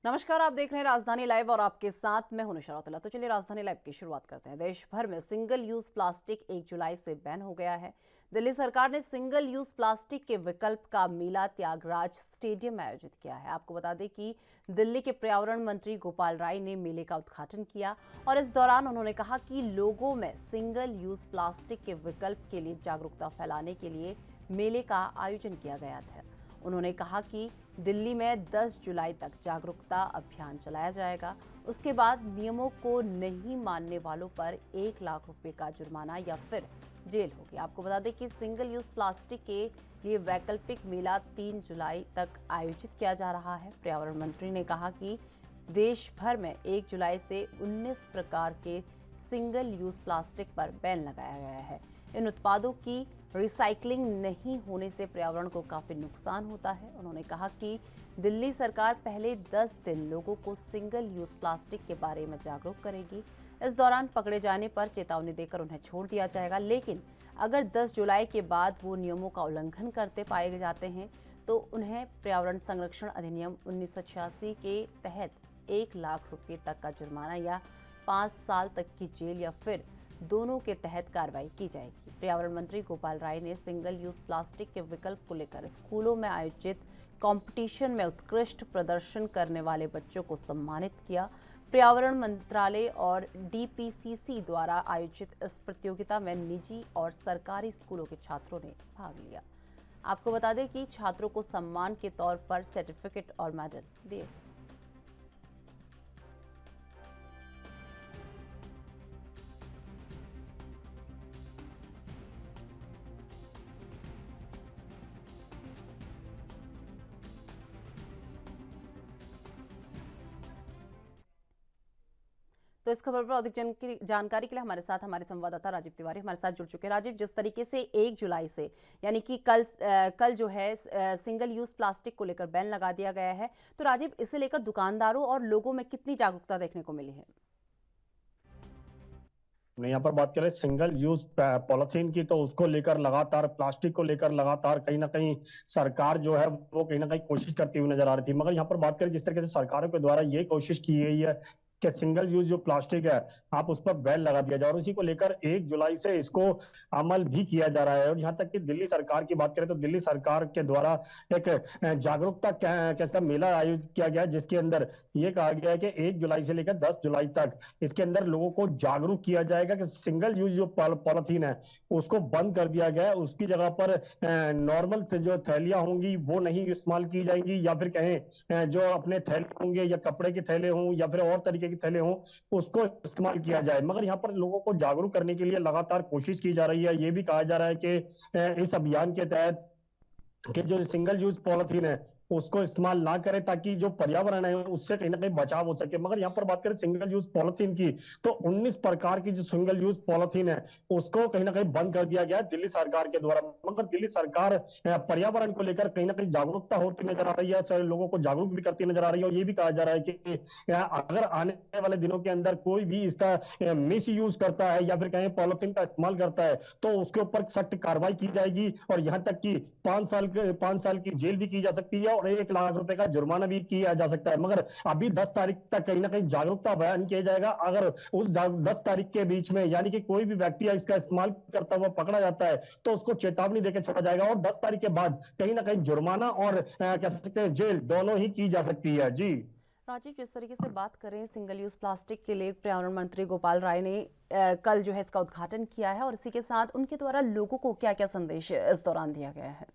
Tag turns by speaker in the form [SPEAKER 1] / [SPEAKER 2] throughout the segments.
[SPEAKER 1] नमस्कार, आप देख रहे हैं राजधानी लाइव और आपके साथ मैं हूं निशा रौतेला। तो चलिए राजधानी लाइव की शुरुआत करते हैं। देश भर में सिंगल यूज प्लास्टिक 1 जुलाई से बैन हो गया है। दिल्ली सरकार ने सिंगल यूज प्लास्टिक के विकल्प का मेला त्यागराज स्टेडियम में आयोजित किया है। आपको बता दें कि दिल्ली के पर्यावरण मंत्री गोपाल राय ने मेले का उद्घाटन किया और इस दौरान उन्होंने कहा कि लोगों में सिंगल यूज प्लास्टिक के विकल्प के लिए जागरूकता फैलाने के लिए मेले का आयोजन किया गया था। उन्होंने कहा कि दिल्ली में 10 जुलाई तक जागरूकता अभियान चलाया जाएगा। उसके बाद नियमों को नहीं मानने वालों पर 1 लाख रुपए का जुर्माना या फिर जेल होगी। आपको बता दें कि सिंगल यूज प्लास्टिक के लिए वैकल्पिक मेला 3 जुलाई तक आयोजित किया जा रहा है। पर्यावरण मंत्री ने कहा कि देश भर में 1 जुलाई से 19 प्रकार के सिंगल यूज प्लास्टिक पर बैन लगाया गया है। इन उत्पादों की रिसाइकलिंग नहीं होने से पर्यावरण को काफी नुकसान होता है। उन्होंने कहा कि दिल्ली सरकार पहले 10 दिन लोगों को सिंगल यूज प्लास्टिक के बारे में जागरूक करेगी। इस दौरान पकड़े जाने पर चेतावनी देकर उन्हें छोड़ दिया जाएगा, लेकिन अगर 10 जुलाई के बाद वो नियमों का उल्लंघन करते पाए जाते हैं तो उन्हें पर्यावरण संरक्षण अधिनियम 1986 के तहत 1 लाख रुपए तक का जुर्माना या 5 साल तक की जेल या फिर दोनों के तहत कार्रवाई की जाएगी। पर्यावरण मंत्री गोपाल राय ने सिंगल यूज प्लास्टिक के विकल्प को लेकर स्कूलों में आयोजित कंपटीशन में उत्कृष्ट प्रदर्शन करने वाले बच्चों को सम्मानित किया। पर्यावरण मंत्रालय और डीपीसीसी द्वारा आयोजित इस प्रतियोगिता में निजी और सरकारी स्कूलों के छात्रों ने भाग लिया। आपको बता दें कि छात्रों को सम्मान के तौर पर सर्टिफिकेट और मेडल दिए। तो इस खबर पर अधिक जानकारी के लिए हमारे साथ हमारे संवाददाता राजीव तिवारी हमारे साथ जुड़ चुके हैं। राजीव, जिस तरीके से 1 जुलाई से यानी कि कल जो है सिंगल यूज प्लास्टिक को लेकर बैन लगा दिया गया है, तो राजीव, इसे लेकर दुकानदारों और लोगों में कितनी जागरूकता देखने को मिली है?
[SPEAKER 2] यहाँ पर बात करें सिंगल यूज पॉलिथीन की, तो उसको लेकर लगातार, प्लास्टिक को लेकर लगातार कहीं ना कहीं सरकार जो है वो कहीं ना कहीं कोशिश करती हुई नजर आ रही थी। मगर यहाँ पर बात करें जिस तरीके से सरकारों के द्वारा ये कोशिश की गई है कि सिंगल यूज जो प्लास्टिक है आप उस पर बैन लगा दिया जाए, और उसी को लेकर 1 जुलाई से इसको अमल भी किया जा रहा है। और यहाँ तक कि दिल्ली सरकार की बात करें तो दिल्ली सरकार के द्वारा एक जागरूकता कैसा मेला आयोजित किया गया, जिसके अंदर ये कहा गया है कि 1 जुलाई से लेकर 10 जुलाई तक इसके अंदर लोगों को जागरूक किया जाएगा कि सिंगल यूज जो पॉलिथीन है उसको बंद कर दिया गया है। उसकी जगह पर नॉर्मल जो थैलियां होंगी वो नहीं इस्तेमाल की जाएंगी, या फिर कहें जो अपने थैले होंगे या कपड़े के थैले हों या फिर और तरीके के थैले हों उसको इस्तेमाल किया जाए। मगर यहाँ पर लोगों को जागरूक करने के लिए लगातार कोशिश की जा रही है। ये भी कहा जा रहा है कि इस अभियान के तहत कि जो सिंगल यूज पॉलिथीन है उसको इस्तेमाल ना करें, ताकि जो पर्यावरण है उससे कहीं ना कहीं बचाव हो सके। मगर यहाँ पर बात करें सिंगल यूज पॉलिथीन की, तो 19 प्रकार की जो सिंगल यूज पॉलिथीन है उसको कहीं ना कहीं बंद कर दिया गया है दिल्ली सरकार के द्वारा। मगर दिल्ली सरकार पर्यावरण को लेकर कहीं ना कहीं जागरूकता होती नजर आ रही है, लोगों को जागरूक भी करती नजर आ रही है। और ये भी कहा जा रहा है कि अगर आने वाले दिनों के अंदर कोई भी इसका मिस यूज करता है या फिर कहीं पॉलिथीन का इस्तेमाल करता है तो उसके ऊपर सख्त कार्रवाई की जाएगी, और यहाँ तक कि 5 साल की जेल भी की जा सकती है और 1 लाख रुपए का जुर्माना भी किया जा सकता है। मगर अभी 10 तारीख तक कहीं ना कहीं जागरूकता अभियान किया जाएगा। अगर उस 10 तारीख के बीच में यानी कि कोई भी व्यक्ति इसका इस्तेमाल करता हुआ पकड़ा जाता है तो उसको चेतावनी देकर छोड़ा जाएगा, और 10 तारीख के बाद कहीं ना कहीं जुर्माना और कह सकते हैं जेल दोनों ही की जा सकती है। जी
[SPEAKER 1] राजीव, जिस तरीके से बात करें सिंगल यूज प्लास्टिक के लिए पर्यावरण मंत्री गोपाल राय ने कल जो है इसका उद्घाटन किया है, और इसी के साथ उनके द्वारा लोगों को क्या क्या संदेश इस दौरान दिया गया है?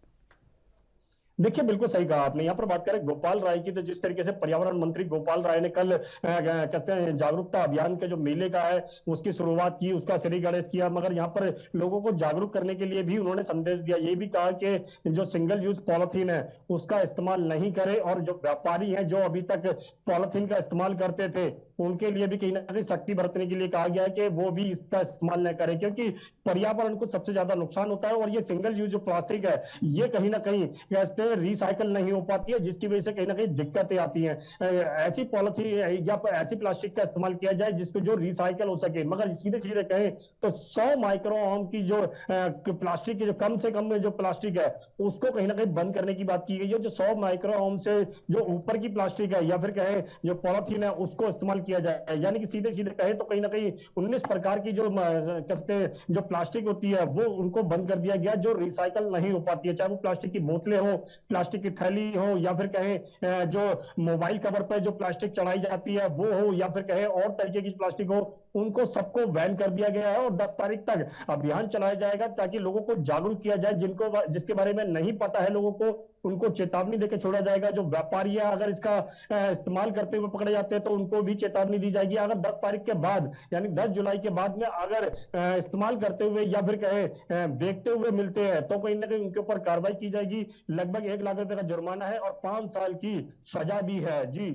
[SPEAKER 2] देखिए, बिल्कुल सही कहा आपने। यहाँ पर बात करें गोपाल राय की, तो जिस तरीके से पर्यावरण मंत्री गोपाल राय ने कल कहते हैं जागरूकता अभियान के जो मेले का है उसकी शुरुआत की, उसका श्री गणेश किया। मगर यहाँ पर लोगों को जागरूक करने के लिए भी उन्होंने संदेश दिया। ये भी कहा कि जो सिंगल यूज पॉलिथीन है उसका इस्तेमाल नहीं करे, और जो व्यापारी हैं जो अभी तक पॉलिथीन का इस्तेमाल करते थे उनके लिए भी कहीं ना कहीं सख्ती बरतने के लिए कहा गया है कि वो भी इसका इस्तेमाल न करें, क्योंकि पर्यावरण को सबसे ज्यादा नुकसान होता है। और ये सिंगल यूज जो प्लास्टिक है ये कहीं ना कहीं रिसाइकल नहीं हो पाती है, जिसकी वजह से कहीं ना कहीं दिक्कतें आती हैं। ऐसी पॉलिथीन या ऐसी प्लास्टिक का इस्तेमाल किया जाए जिसको जो रिसाइकल हो सके। मगर सीधे सीधे कहें तो 100 माइक्रो ओम की जो प्लास्टिक की जो कम से कम में जो प्लास्टिक है उसको कहीं ना कहीं बंद करने की बात की गई है। जो 100 माइक्रो ओम से जो ऊपर की प्लास्टिक है या फिर कहें जो पॉलिथीन है उसको इस्तेमाल किया जाए, यानी कि सीधे सीधे कहें तो कहीं ना कहीं 19 प्रकार की जो कहते हैं जो प्लास्टिक होती है वो उनको बंद कर दिया गया जो रिसाइकल नहीं हो पाती है। चाहे वो प्लास्टिक की बोतलें हो, प्लास्टिक की थैली हो, या फिर कहें जो मोबाइल कवर पर जो प्लास्टिक चढ़ाई जाती है वो हो, या फिर कहें और तरीके की प्लास्टिक हो, उनको सबको बैन कर दिया गया है। और 10 तारीख तक अभियान चलाया जाएगा ताकि लोगों को जागरूक किया जाए। जिसके बारे में नहीं पता है लोगों को, उनको चेतावनी देकर छोड़ा जाएगा। जो व्यापारी है अगर इसका इस्तेमाल करते हुए पकड़े जाते हैं तो उनको भी चेतावनी दी जाएगी। अगर 10 तारीख के बाद यानी 10 जुलाई के बाद में अगर इस्तेमाल करते हुए या फिर कहें बेचते हुए मिलते हैं तो कहीं ना कहीं उनके ऊपर कार्रवाई की जाएगी। लगभग 1 लाख रुपए का जुर्माना है और 5 साल की सजा भी है। जी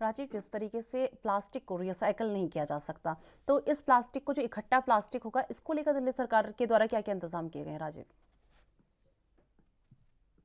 [SPEAKER 1] राजीव, जिस तरीके से प्लास्टिक को रिसाइकल नहीं किया जा सकता, तो इस प्लास्टिक को जो इकट्ठा प्लास्टिक होगा इसको लेकर दिल्ली सरकार के द्वारा क्या क्या इंतजाम किए गए हैं राजीव?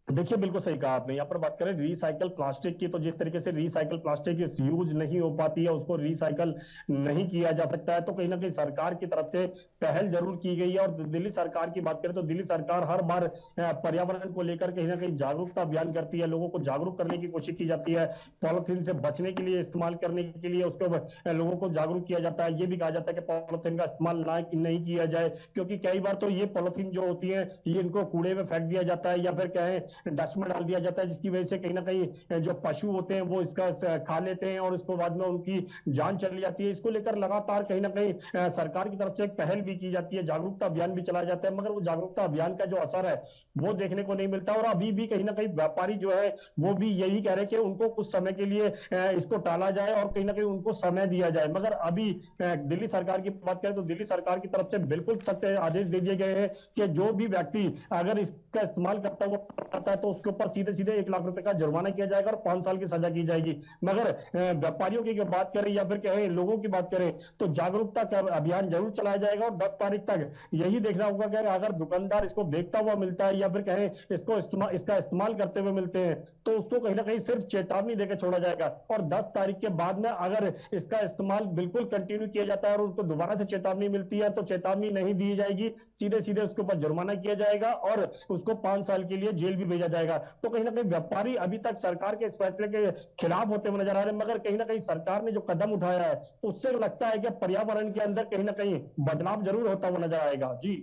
[SPEAKER 2] देखिए, बिल्कुल सही कहा आपने। यहाँ पर बात करें रिसाइकल प्लास्टिक की, तो जिस तरीके से रिसाइकल प्लास्टिक यूज नहीं हो पाती है, उसको रिसाइकल नहीं किया जा सकता है, तो कहीं ना कहीं सरकार की तरफ से पहल जरूर की गई है। और दिल्ली सरकार की बात करें तो दिल्ली सरकार हर बार पर्यावरण को लेकर कहीं ना कहीं जागरूकता अभियान करती है, लोगों को जागरूक करने की कोशिश की जाती है। पॉलिथीन से बचने के लिए, इस्तेमाल करने के लिए उसको लोगों को जागरूक किया जाता है। ये भी कहा जाता है कि पॉलिथीन का इस्तेमाल नहीं किया जाए, क्योंकि कई बार तो ये पॉलिथीन जो होती है ये इनको कूड़े में फेंक दिया जाता है या फिर कहें डस्ट में डाल दिया जाता है, जिसकी वजह से कहीं ना कहीं जो पशु होते हैं वो इसका खा लेते हैं और उसको बाद में उनकी जान चली जाती है। इसको लेकर लगातार कहीं ना कहीं सरकार की तरफ से एक पहल भी की जाती है, जागरूकता अभियान भी चलाया जाता है, मगर वो जागरूकता अभियान का जो असर है वो देखने को नहीं मिलता। और अभी भी कहीं ना कहीं व्यापारी जो है वो भी यही कह रहे हैं कि उनको कुछ समय के लिए इसको टाला जाए और कहीं ना कहीं उनको समय दिया जाए। मगर अभी दिल्ली सरकार की बात करें तो दिल्ली सरकार की तरफ से बिल्कुल सख्त आदेश दे दिए गए हैं कि जो भी व्यक्ति अगर इसका इस्तेमाल करता है तो उसके ऊपर सीधे सीधे 1 लाख रुपए का जुर्माना किया जाएगा और 5 साल की सजा की जाएगी। मगर व्यापारियों की बात करें या फिर कहें लोगों की बात करें तो जागरूकता का अभियान जरूर चलाया जाएगा। और 10 तारीख तक यही देखना होगा कि अगर दुकानदार इसको बेचता हुआ मिलता है या फिर कहें इसका इस्तेमाल करते हुए मिलते हैं तो उसको कहीं ना कहीं सिर्फ चेतावनी देकर छोड़ा जाएगा। और 10 तारीख के बाद में अगर इसका इस्तेमाल बिल्कुल कंटिन्यू किया जाता है और उनको दोबारा से चेतावनी मिलती है तो चेतावनी नहीं दी जाएगी, सीधे सीधे उसके ऊपर जुर्माना किया जाएगा और उसको 5 साल के लिए जेल भी भेजा जाएगा। तो कहीं ना कहीं व्यापारी अभी तक सरकार के इस फैसले के खिलाफ होते हुए नजर आ रहे हैं, मगर कहीं ना कहीं सरकार ने जो कदम उठाया है उससे लगता है कि पर्यावरण के अंदर कहीं ना कहीं बदलाव जरूर होता हुआ नजर आएगा। जी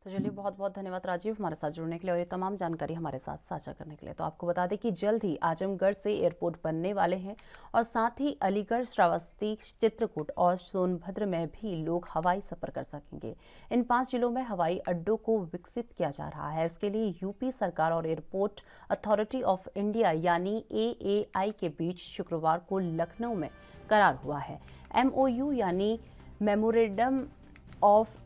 [SPEAKER 1] तो चलिए, बहुत बहुत धन्यवाद राजीव हमारे साथ जुड़ने के लिए और ये तमाम जानकारी हमारे साथ साझा करने के लिए। तो आपको बता दें कि जल्द ही आजमगढ़ से एयरपोर्ट बनने वाले हैं और साथ ही अलीगढ़, श्रावस्ती, चित्रकूट और सोनभद्र में भी लोग हवाई सफर कर सकेंगे। इन 5 जिलों में हवाई अड्डों को विकसित किया जा रहा है। इसके लिए यूपी सरकार और एयरपोर्ट अथॉरिटी ऑफ इंडिया यानी AAI के बीच शुक्रवार को लखनऊ में करार हुआ है। MOU यानी मेमोरेंडम ऑफ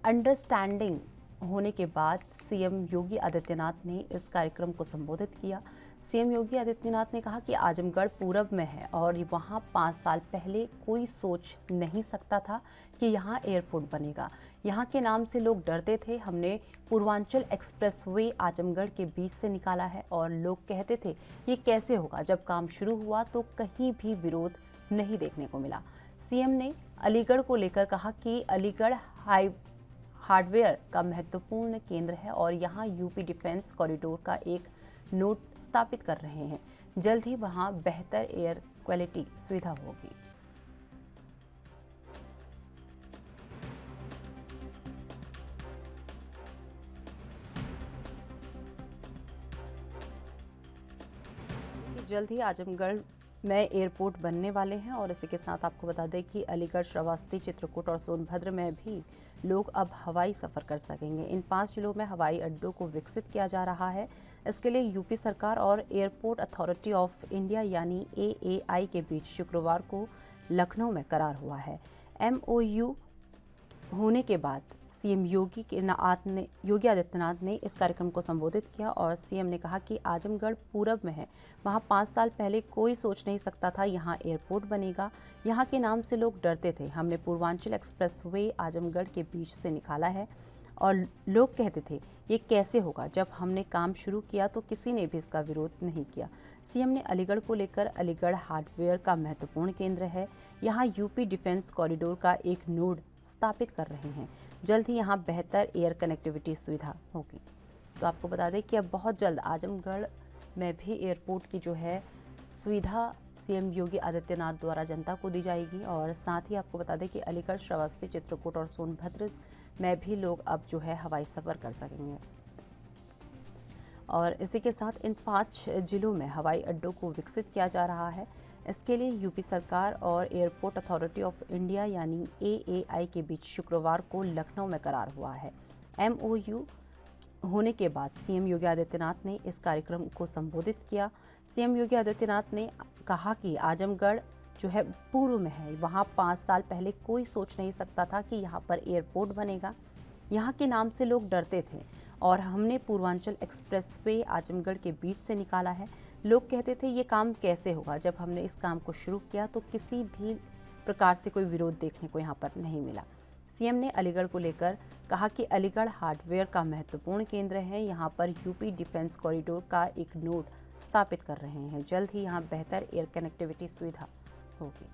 [SPEAKER 1] अंडरस्टैंडिंग होने के बाद सीएम योगी आदित्यनाथ ने इस कार्यक्रम को संबोधित किया। सीएम योगी आदित्यनाथ ने कहा कि आजमगढ़ पूरब में है और वहां 5 साल पहले कोई सोच नहीं सकता था कि यहां एयरपोर्ट बनेगा। यहां के नाम से लोग डरते थे। हमने पूर्वांचल एक्सप्रेसवे आजमगढ़ के बीच से निकाला है और लोग कहते थे ये कैसे होगा। जब काम शुरू हुआ तो कहीं भी विरोध नहीं देखने को मिला। सीएम ने अलीगढ़ को लेकर कहा कि अलीगढ़ हार्डवेयर का महत्वपूर्ण केंद्र है और यहाँ यूपी डिफेंस कॉरिडोर का एक नोड स्थापित कर रहे हैं। जल्द ही वहाँ बेहतर एयर क्वालिटी सुविधा होगी। जल्द ही आजमगढ़ में एयरपोर्ट बनने वाले हैं और इसी के साथ आपको बता दें कि अलीगढ़, श्रावस्ती, चित्रकूट और सोनभद्र में भी लोग अब हवाई सफ़र कर सकेंगे। इन 5 जिलों में हवाई अड्डों को विकसित किया जा रहा है। इसके लिए यूपी सरकार और एयरपोर्ट अथॉरिटी ऑफ इंडिया यानी AAI के बीच शुक्रवार को लखनऊ में करार हुआ है। MOU होने के बाद सीएम योगी आदित्यनाथ ने इस कार्यक्रम को संबोधित किया और सीएम ने कहा कि आजमगढ़ पूरब में है, वहाँ 5 साल पहले कोई सोच नहीं सकता था यहाँ एयरपोर्ट बनेगा। यहाँ के नाम से लोग डरते थे। हमने पूर्वांचल एक्सप्रेसवे आजमगढ़ के बीच से निकाला है और लोग कहते थे ये कैसे होगा। जब हमने काम शुरू किया तो किसी ने भी इसका विरोध नहीं किया। सीएम ने अलीगढ़ को लेकर अलीगढ़ हार्डवेयर का महत्वपूर्ण केंद्र है, यहाँ यूपी डिफेंस कॉरिडोर का एक नोड स्थापित कर रहे हैं। जल्द ही यहाँ बेहतर एयर कनेक्टिविटी सुविधा होगी। तो आपको बता दें कि अब बहुत जल्द आजमगढ़ में भी एयरपोर्ट की जो है सुविधा सीएम योगी आदित्यनाथ द्वारा जनता को दी जाएगी। और साथ ही आपको बता दें कि अलीगढ़, श्रावस्ती, चित्रकूट और सोनभद्र में भी लोग अब जो है हवाई सफ़र कर सकेंगे। और इसी के साथ इन 5 जिलों में हवाई अड्डों को विकसित किया जा रहा है। इसके लिए यूपी सरकार और एयरपोर्ट अथॉरिटी ऑफ इंडिया यानी एएआई के बीच शुक्रवार को लखनऊ में करार हुआ है। एमओयू होने के बाद सीएम योगी आदित्यनाथ ने इस कार्यक्रम को संबोधित किया। सीएम योगी आदित्यनाथ ने कहा कि आजमगढ़ जो है पूर्व में है, वहाँ 5 साल पहले कोई सोच नहीं सकता था कि यहाँ पर एयरपोर्ट बनेगा। यहाँ के नाम से लोग डरते थे और हमने पूर्वांचल एक्सप्रेसवे आजमगढ़ के बीच से निकाला है। लोग कहते थे ये काम कैसे होगा। जब हमने इस काम को शुरू किया तो किसी भी प्रकार से कोई विरोध देखने को यहाँ पर नहीं मिला। सीएम ने अलीगढ़ को लेकर कहा कि अलीगढ़ हार्डवेयर का महत्वपूर्ण केंद्र है, यहाँ पर यूपी डिफेंस कॉरिडोर का एक नोड स्थापित कर रहे हैं। जल्द ही यहाँ बेहतर एयर कनेक्टिविटी सुविधा होगी।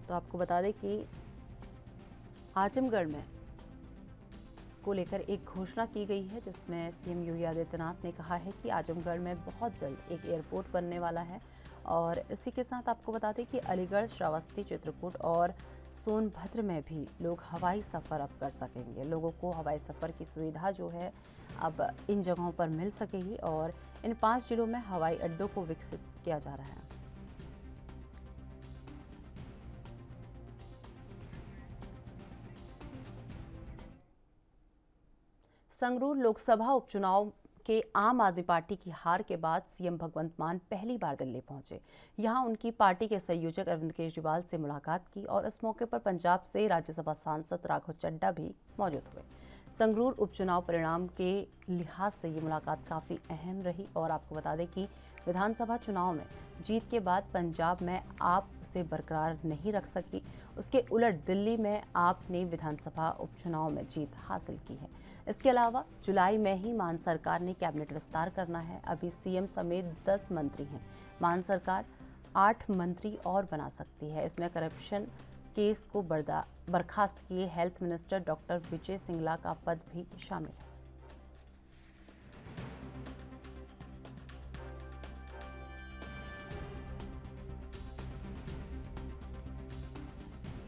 [SPEAKER 1] तो आपको बता दें कि आजमगढ़ में को लेकर एक घोषणा की गई है, जिसमें सीएम योगी आदित्यनाथ ने कहा है कि आजमगढ़ में बहुत जल्द एक एयरपोर्ट बनने वाला है। और इसी के साथ आपको बता दें कि अलीगढ़, श्रावस्ती, चित्रकूट और सोनभद्र में भी लोग हवाई सफ़र अब कर सकेंगे। लोगों को हवाई सफ़र की सुविधा जो है अब इन जगहों पर मिल सकेगी और इन 5 जिलों में हवाई अड्डों को विकसित किया जा रहा है। संगरूर लोकसभा उपचुनाव के आम आदमी पार्टी की हार के बाद सीएम भगवंत मान पहली बार दिल्ली पहुंचे। यहां उनकी पार्टी के संयोजक अरविंद केजरीवाल से मुलाकात की और इस मौके पर पंजाब से राज्यसभा सांसद राघव चड्ढा भी मौजूद हुए। संगरूर उपचुनाव परिणाम के लिहाज से ये मुलाकात काफ़ी अहम रही और आपको बता दें कि विधानसभा चुनाव में जीत के बाद पंजाब में आप उसे बरकरार नहीं रख सकी। उसके उलट दिल्ली में आपने विधानसभा उपचुनाव में जीत हासिल की है। इसके अलावा जुलाई में ही मान सरकार ने कैबिनेट विस्तार करना है। अभी सीएम समेत 10 मंत्री हैं। मान सरकार 8 मंत्री और बना सकती है। इसमें करप्शन केस को बर्खास्त किए हेल्थ मिनिस्टर डॉक्टर विजय सिंगला का पद भी शामिल है।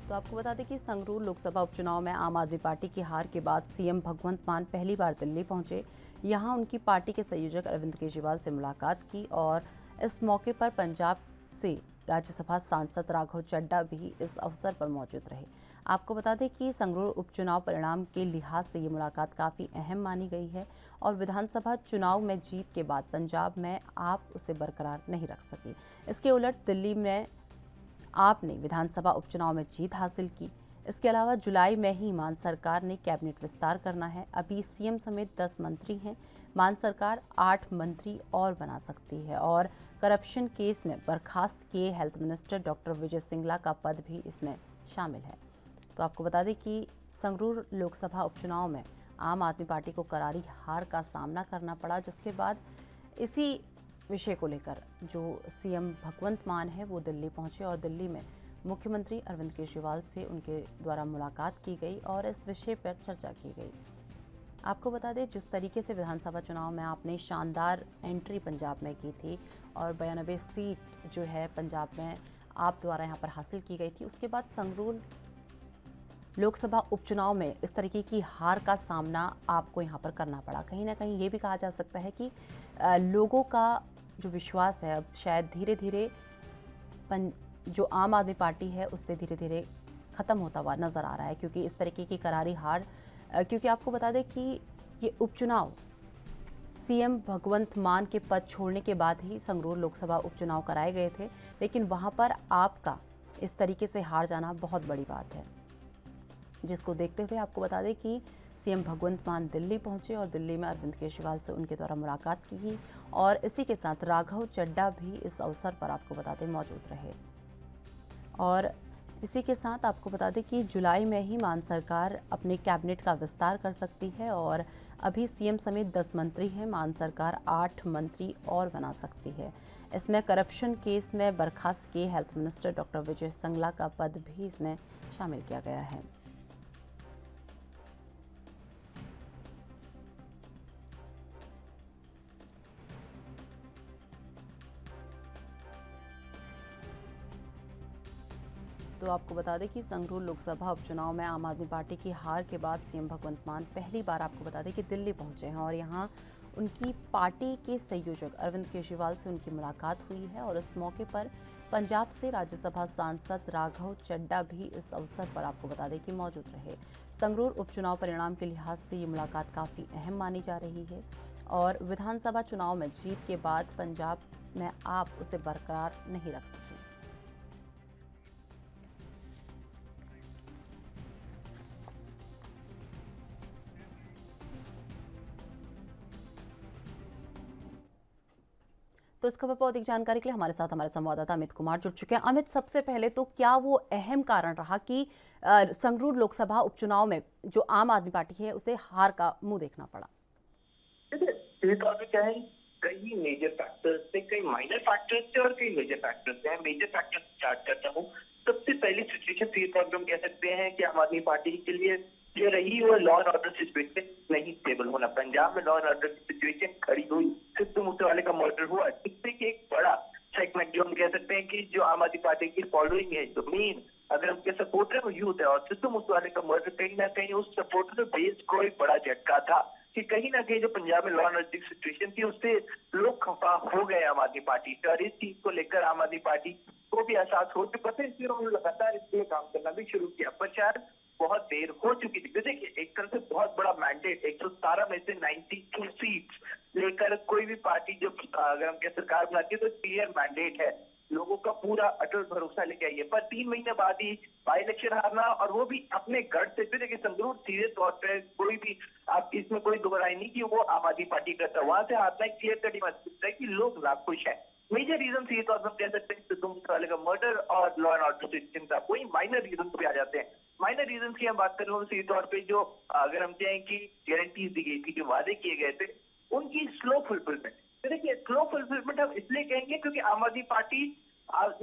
[SPEAKER 1] तो आपको बता दें कि संगरूर लोकसभा उपचुनाव में आम आदमी पार्टी की हार के बाद सीएम भगवंत मान पहली बार दिल्ली पहुंचे। यहां उनकी पार्टी के संयोजक अरविंद केजरीवाल से मुलाकात की और इस मौके पर पंजाब से राज्यसभा सांसद राघव चड्ढा भी इस अवसर पर मौजूद रहे। आपको बता दें कि संगरूर उपचुनाव परिणाम के लिहाज से ये मुलाकात काफ़ी अहम मानी गई है और विधानसभा चुनाव में जीत के बाद पंजाब में आप उसे बरकरार नहीं रख सके। इसके उलट दिल्ली में आपने विधानसभा उपचुनाव में जीत हासिल की। इसके अलावा जुलाई में ही मान सरकार ने कैबिनेट विस्तार करना है। अभी सीएम समेत 10 मंत्री हैं। मान सरकार 8 मंत्री और बना सकती है और करप्शन केस में बर्खास्त किए हेल्थ मिनिस्टर डॉक्टर विजय सिंगला का पद भी इसमें शामिल है। तो आपको बता दें कि संगरूर लोकसभा उपचुनाव में आम आदमी पार्टी को करारी हार का सामना करना पड़ा, जिसके बाद इसी विषय को लेकर जो सीएम भगवंत मान है वो दिल्ली पहुंचे और दिल्ली में मुख्यमंत्री अरविंद केजरीवाल से उनके द्वारा मुलाकात की गई और इस विषय पर चर्चा की गई। आपको बता दें जिस तरीके से विधानसभा चुनाव में आपने शानदार एंट्री पंजाब में की थी और 92 सीट जो है पंजाब में आप द्वारा यहाँ पर हासिल की गई थी, उसके बाद संगरूर लोकसभा उपचुनाव में इस तरीके की हार का सामना आपको यहाँ पर करना पड़ा। कहीं ना कहीं ये भी कहा जा सकता है कि लोगों का जो विश्वास है अब शायद धीरे धीरे जो आम आदमी पार्टी है उससे धीरे धीरे ख़त्म होता हुआ नज़र आ रहा है, क्योंकि इस तरीके की करारी हार क्योंकि आपको बता दें कि ये उपचुनाव सीएम भगवंत मान के पद छोड़ने के बाद ही संगरूर लोकसभा उपचुनाव कराए गए थे, लेकिन वहाँ पर आपका इस तरीके से हार जाना बहुत बड़ी बात है, जिसको देखते हुए आपको बता दें कि सीएम भगवंत मान दिल्ली पहुंचे और दिल्ली में अरविंद केजरीवाल से उनके द्वारा मुलाकात की और इसी के साथ राघव चड्ढा भी इस अवसर पर आपको बता दें मौजूद रहे। और इसी के साथ आपको बता दें कि जुलाई में ही मान सरकार अपने कैबिनेट का विस्तार कर सकती है और अभी सीएम समेत 10 मंत्री हैं। मान सरकार 8 मंत्री और बना सकती है। इसमें करप्शन केस में बर्खास्त किए हेल्थ मिनिस्टर डॉक्टर विजय संगला का पद भी इसमें शामिल किया गया है। तो आपको बता दें कि संगरूर लोकसभा उपचुनाव में आम आदमी पार्टी की हार के बाद सीएम भगवंत मान पहली बार आपको बता दें कि दिल्ली पहुंचे हैं और यहां उनकी पार्टी के संयोजक अरविंद केजरीवाल से उनकी मुलाकात हुई है और इस मौके पर पंजाब से राज्यसभा सांसद राघव चड्ढा भी इस अवसर पर आपको बता दें कि मौजूद रहे। संगरूर उपचुनाव परिणाम के लिहाज से ये मुलाकात काफ़ी अहम मानी जा रही है और विधानसभा चुनाव में जीत के बाद पंजाब में आप उसे बरकरार नहीं रख सकते। तो इस खबर पर अधिक जानकारी के लिए हमारे साथ हमारे संवाददाता अमित कुमार जुड़ चुके हैं। अमित, सबसे पहले तो क्या वो अहम कारण रहा कि संगरूर लोकसभा उपचुनाव में जो आम आदमी पार्टी है उसे हार का मुंह देखना पड़ा?
[SPEAKER 3] क्या है, कई मेजर फैक्टर्स थे, कई माइनर फैक्टर्स थे और कई मेजर फैक्टर्स थे। मेजर फैक्टर्स स्टार्ट करता हूँ। सबसे पहली सिचुएशन ये प्रॉब्लम कह सकते हैं कि आम आदमी पार्टी के लिए जो रही वो लॉ एंड ऑर्डर सिचुएशन नहीं स्टेबल होना। पंजाब में लॉ एंड ऑर्डर की सिचुएशन खड़ी हुई, सिद्धू मूसेवाले का मर्डर हुआ, जिससे कि एक बड़ा सेगमेंट जो हम कह सकते हैं कि जो आम आदमी पार्टी की फॉलोइंग है, जो मेन अगर उनके सपोर्टर है वो यूथ है, और सिद्धू मूसेवाले का मर्डर कहीं ना कहीं उस सपोर्टर बेस को एक बड़ा झटका था कि कहीं ना कहीं जो पंजाब में लॉ एंड ऑर्डर की सिचुएशन थी उससे लोग खफा हो गए आम आदमी पार्टी से, और इस चीज को लेकर आम आदमी पार्टी को भी एहसास हो चुका था। इसलिए उन्होंने लगातार इसलिए काम करना भी शुरू किया, पर शायद बहुत देर हो चुकी थी। देखिए, एक तरह से बहुत बड़ा मैंडेट 117 में से 92 सीट्स लेकर कोई भी पार्टी जो अगर हम क्या सरकार बनाती है तो क्लियर मैंडेट है, लोगों का पूरा अटल भरोसा लेके आइए। पर 3 महीने बाद ही बाई इलेक्शन हारना, और वो भी अपने गढ़ से। फिर देखिए, संगरूर सीधे तौर पर कोई भी आपकी इसमें कोई दोहराई नहीं कि वो आम आदमी पार्टी करता, वहां से हारना एक क्लियर कट महसूस है कि लोग नाखुश है। मेजर रीजन ये तो हम कह सकते हैं सिद्धू मूसेवाले का मर्डर और लॉ एंड ऑर्डर सिचुएशन था। वही माइनर रीजन पे आ जाते हैं। माइनर रीजन की हम बात करें तो सीधे तौर पे जो अगर हम कहें कि गारंटीज दी गई थी, जो वादे किए गए थे, उनकी स्लो फुलफिलमेंट। तो देखिए, स्लो फुलफिलमेंट हम इसलिए कहेंगे क्योंकि आम आदमी पार्टी